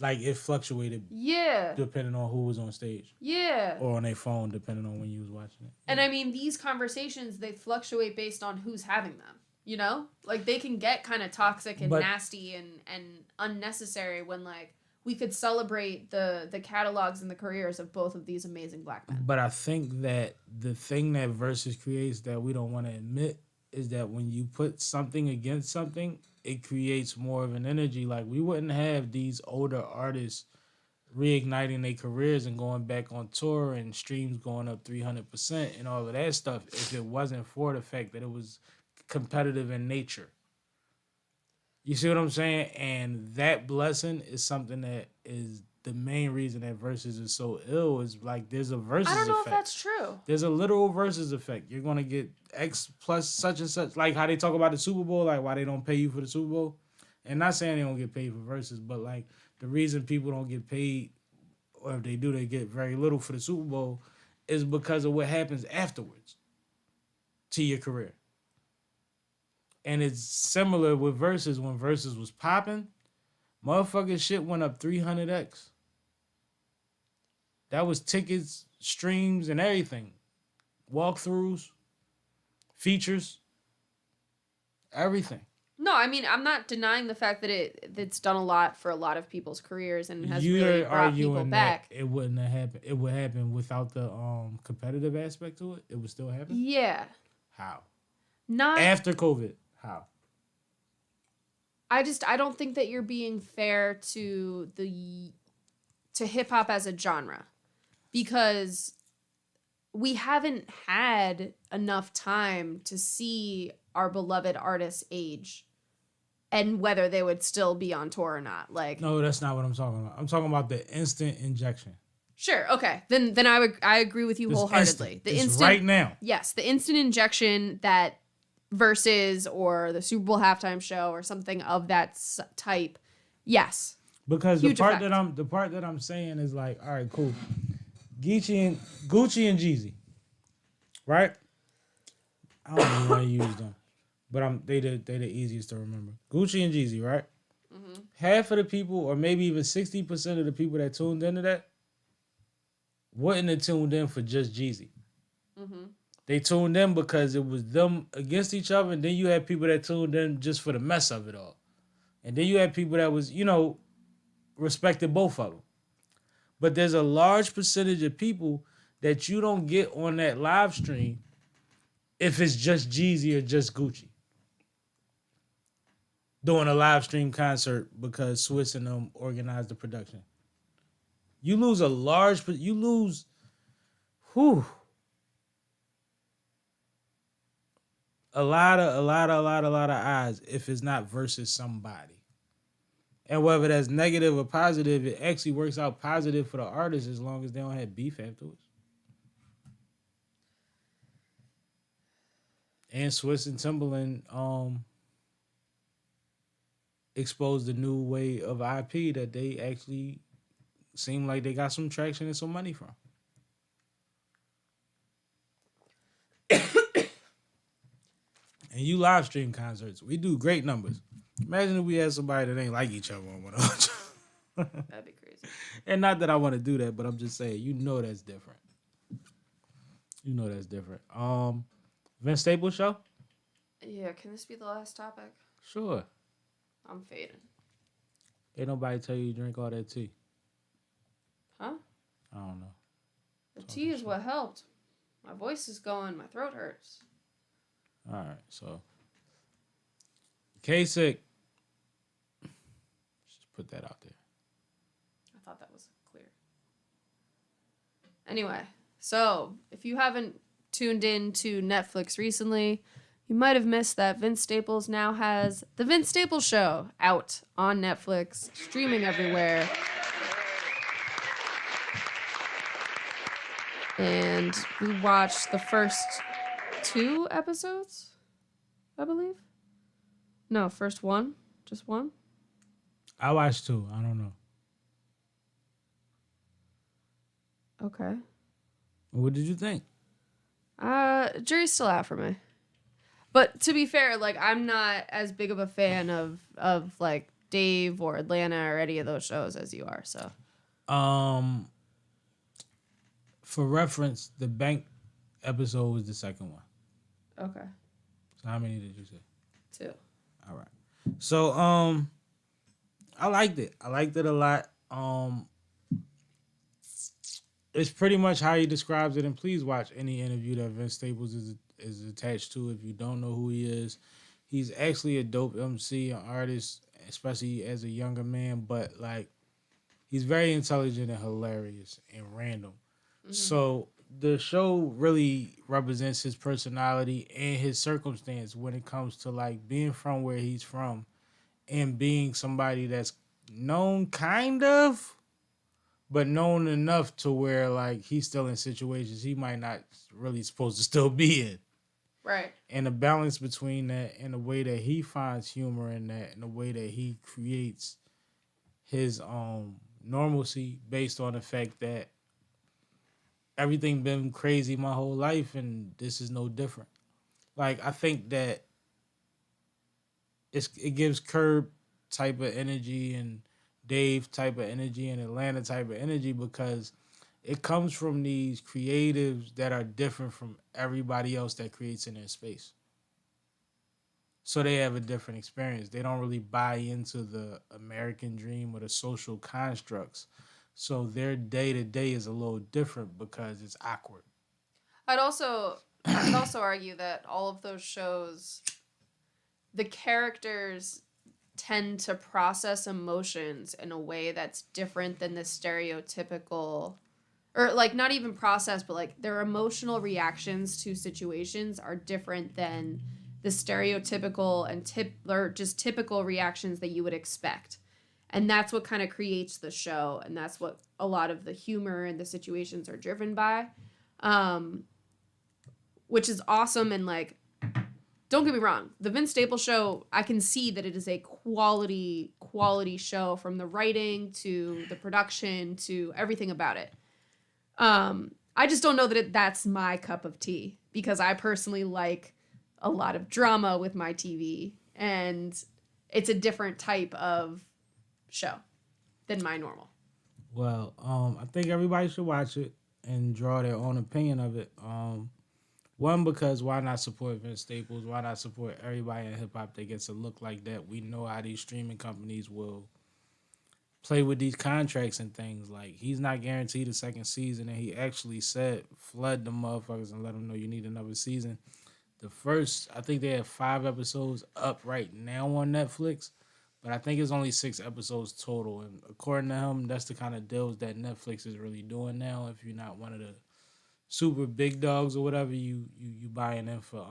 Like, it fluctuated. Yeah. Depending on who was on stage. Yeah. Or on their phone, depending on when you was watching it. And I mean, these conversations, they fluctuate based on who's having them. You know? Like, they can get kind of toxic and nasty and unnecessary when, like, we could celebrate the catalogs and the careers of both of these amazing black men. But I think that the thing that Versus creates that we don't want to admit is that when you put something against something, it creates more of an energy. Like, we wouldn't have these older artists reigniting their careers and going back on tour and streams going up 300% and all of that stuff if it wasn't for the fact that it was competitive in nature. You see what I'm saying? And that blessing is something that is the main reason that Versus is so ill is like there's a Versus effect. I don't know if that's true. There's a literal Versus effect. You're going to get X plus such and such. Like how they talk about the Super Bowl, like why they don't pay you for the Super Bowl. And not saying they don't get paid for Versus, but like the reason people don't get paid, or if they do, they get very little for the Super Bowl, is because of what happens afterwards to your career. And it's similar with Versus. When Versus was popping, motherfucking shit went up 300x. That was tickets, streams, and everything. Walkthroughs, features, everything. No, I mean, I'm not denying the fact that it's done a lot for a lot of people's careers and has really brought people back. It wouldn't have happened. It would happen without the competitive aspect to it. It would still happen. Yeah. How? Not after COVID. How? I don't think that you're being fair to hip hop as a genre, because we haven't had enough time to see our beloved artists age and whether they would still be on tour or not. Like, no, that's not what I'm talking about. I'm talking about the instant injection. Sure. Okay. Then I agree with you wholeheartedly. The instant right now. Yes, the instant injection that Versus or the Super Bowl halftime show or something of that type Yes. Because Huge the part effect. that I'm saying is like, all right, cool. Gucci and Jeezy, right? I don't even want to use them, but they the easiest to remember. Gucci and Jeezy, right? Mm-hmm. Half of the people, or maybe even 60% of the people that tuned into that, wouldn't have tuned in for just Jeezy. Mm-hmm. They tuned in because it was them against each other, and then you had people that tuned in just for the mess of it all, and then you had people that was, respected both of them. But there's a large percentage of people that you don't get on that live stream if it's just Jeezy or just Gucci doing a live stream concert because Swiss and them organized the production. You lose a lot of eyes if it's not versus somebody. And whether that's negative or positive, it actually works out positive for the artist as long as they don't have beef afterwards. And Swiss and Timberland exposed a new way of IP that they actually seem like they got some traction and some money from. And you live stream concerts. We do great numbers. Imagine if we had somebody that ain't like each other on one of them. That'd be crazy. And not that I want to do that, but I'm just saying, that's different. That's different. Vince Staples show? Yeah, can this be the last topic? Sure. I'm fading. Ain't nobody tell you drink all that tea. Huh? I don't know. The tea is what helped. My voice is going, my throat hurts. All right, so Kasich, just put that out there. I thought that was clear. Anyway, so if you haven't tuned in to Netflix recently, you might have missed that Vince Staples now has The Vince Staples Show out on Netflix, streaming everywhere. And we watched the first 2 episodes, I believe. No, first one. Just one. I watched 2. I don't know. Okay. What did you think? Jury's still out for me. But to be fair, like, I'm not as big of a fan of like Dave or Atlanta or any of those shows as you are, so. For reference, the bank episode was the second one. Okay. So how many did you say? 2. All right. So I liked it. I liked it a lot. It's pretty much how he describes it, and please watch any interview that Vince Staples is attached to. If you don't know who he is, he's actually a dope MC, an artist, especially as a younger man. But like, he's very intelligent and hilarious and random. Mm-hmm. So the show really represents his personality and his circumstance when it comes to like being from where he's from and being somebody that's known kind of, but known enough to where like he's still in situations he might not really supposed to still be in. Right. And the balance between that and the way that he finds humor in that and the way that he creates his normalcy based on the fact that everything been crazy my whole life and this is no different. Like, I think that it gives Curb type of energy and Dave type of energy and Atlanta type of energy because it comes from these creatives that are different from everybody else that creates in their space. So they have a different experience. They don't really buy into the American dream or the social constructs. So their day-to-day is a little different because it's awkward. I'd also argue that all of those shows, the characters tend to process emotions in a way that's different than the stereotypical, or like not even process, but like their emotional reactions to situations are different than the stereotypical and just typical reactions that you would expect. And that's what kind of creates the show, and that's what a lot of the humor and the situations are driven by, which is awesome. And like, don't get me wrong. The Vince Staples show, I can see that it is a quality show from the writing to the production to everything about it. I just don't know that that's my cup of tea because I personally like a lot of drama with my TV, and it's a different type of show than my normal. Well, I think everybody should watch it and draw their own opinion of it. One, because why not support Vince Staples? Why not support everybody in hip-hop that gets a look like that? We know how these streaming companies will play with these contracts and things. Like, he's not guaranteed a second season, and he actually said, flood the motherfuckers and let them know you need another season. The first, I think they have 5 episodes up right now on Netflix, but I think it's only 6 episodes total. And according to him, that's the kind of deals that Netflix is really doing now. If you're not one of the super big dogs or whatever, you buying in for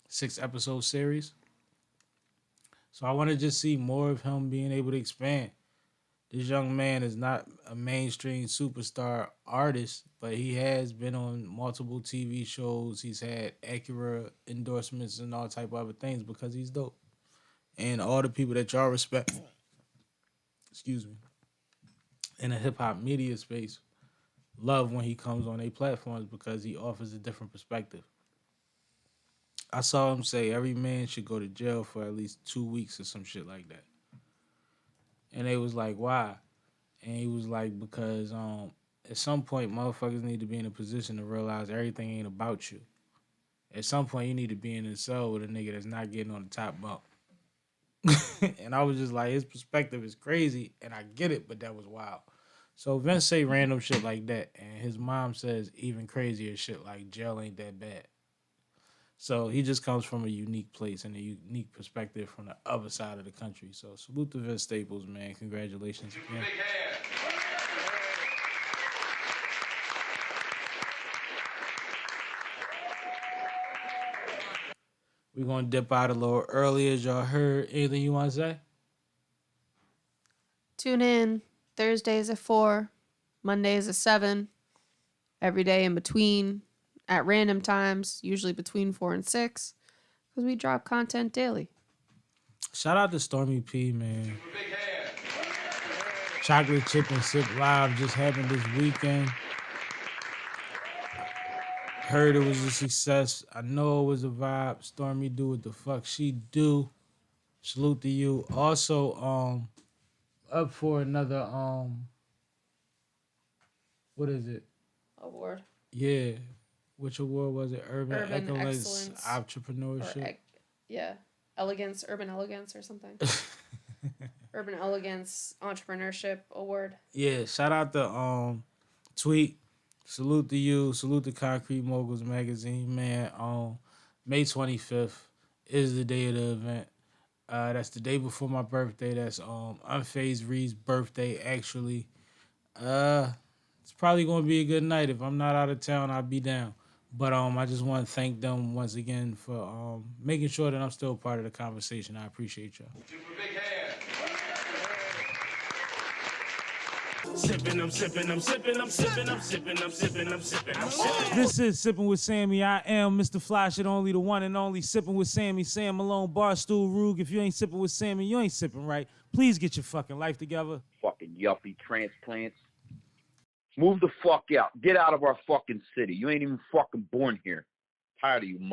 6 episode series. So I want to just see more of him being able to expand. This young man is not a mainstream superstar artist, but he has been on multiple TV shows. He's had Acura endorsements and all type of other things because he's dope. And all the people that y'all respect, excuse me, in the hip hop media space love when he comes on their platforms because he offers a different perspective. I saw him say every man should go to jail for at least 2 weeks or some shit like that. And they was like, why? And he was like, because at some point, motherfuckers need to be in a position to realize everything ain't about you. At some point, you need to be in a cell with a nigga that's not getting on the top bunk. And I was just like, his perspective is crazy, and I get it, but that was wild. So Vince say random shit like that, and his mom says even crazier shit like jail ain't that bad. So he just comes from a unique place and a unique perspective from the other side of the country. So salute to Vince Staples, man. Congratulations again. We're going to dip out a little early, as y'all heard. Anything you want to say? Tune in Thursdays at 4, Mondays at 7, every day in between, at random times, usually between 4 and 6, because we drop content daily. Shout out to Stormy P, man. Chocolate Chip and Sip Live just happened this weekend. Heard it was a success. I know it was a vibe. Stormy do what the fuck she do. Salute to you. Also, up for another what is it? Award. Yeah. Which award was it? Urban Excellence. Entrepreneurship. Elegance, Urban Elegance or something. Urban Elegance Entrepreneurship Award. Yeah, shout out to Tweet. Salute to you. Salute to Concrete Moguls Magazine, man. May 25th is the day of the event. That's the day before my birthday. That's Unfazed Reed's birthday, actually. It's probably going to be a good night. If I'm not out of town, I'll be down. But I just want to thank them once again for making sure that I'm still part of the conversation. I appreciate y'all. Sippin', I'm sippin', I'm sippin', I'm sippin', I'm sippin', I'm sippin', I'm sippin', I'm sippin'. This is Sippin' with Sammy. I am Mr. Fly Shit Only, the one and only Sippin' with Sammy. Sam Malone, Barstool Rug. If you ain't sippin' with Sammy, you ain't sippin' right. Please get your fucking life together. Fucking yuppie transplants. Move the fuck out. Get out of our fucking city. You ain't even fucking born here. Tired of you motherfuckers.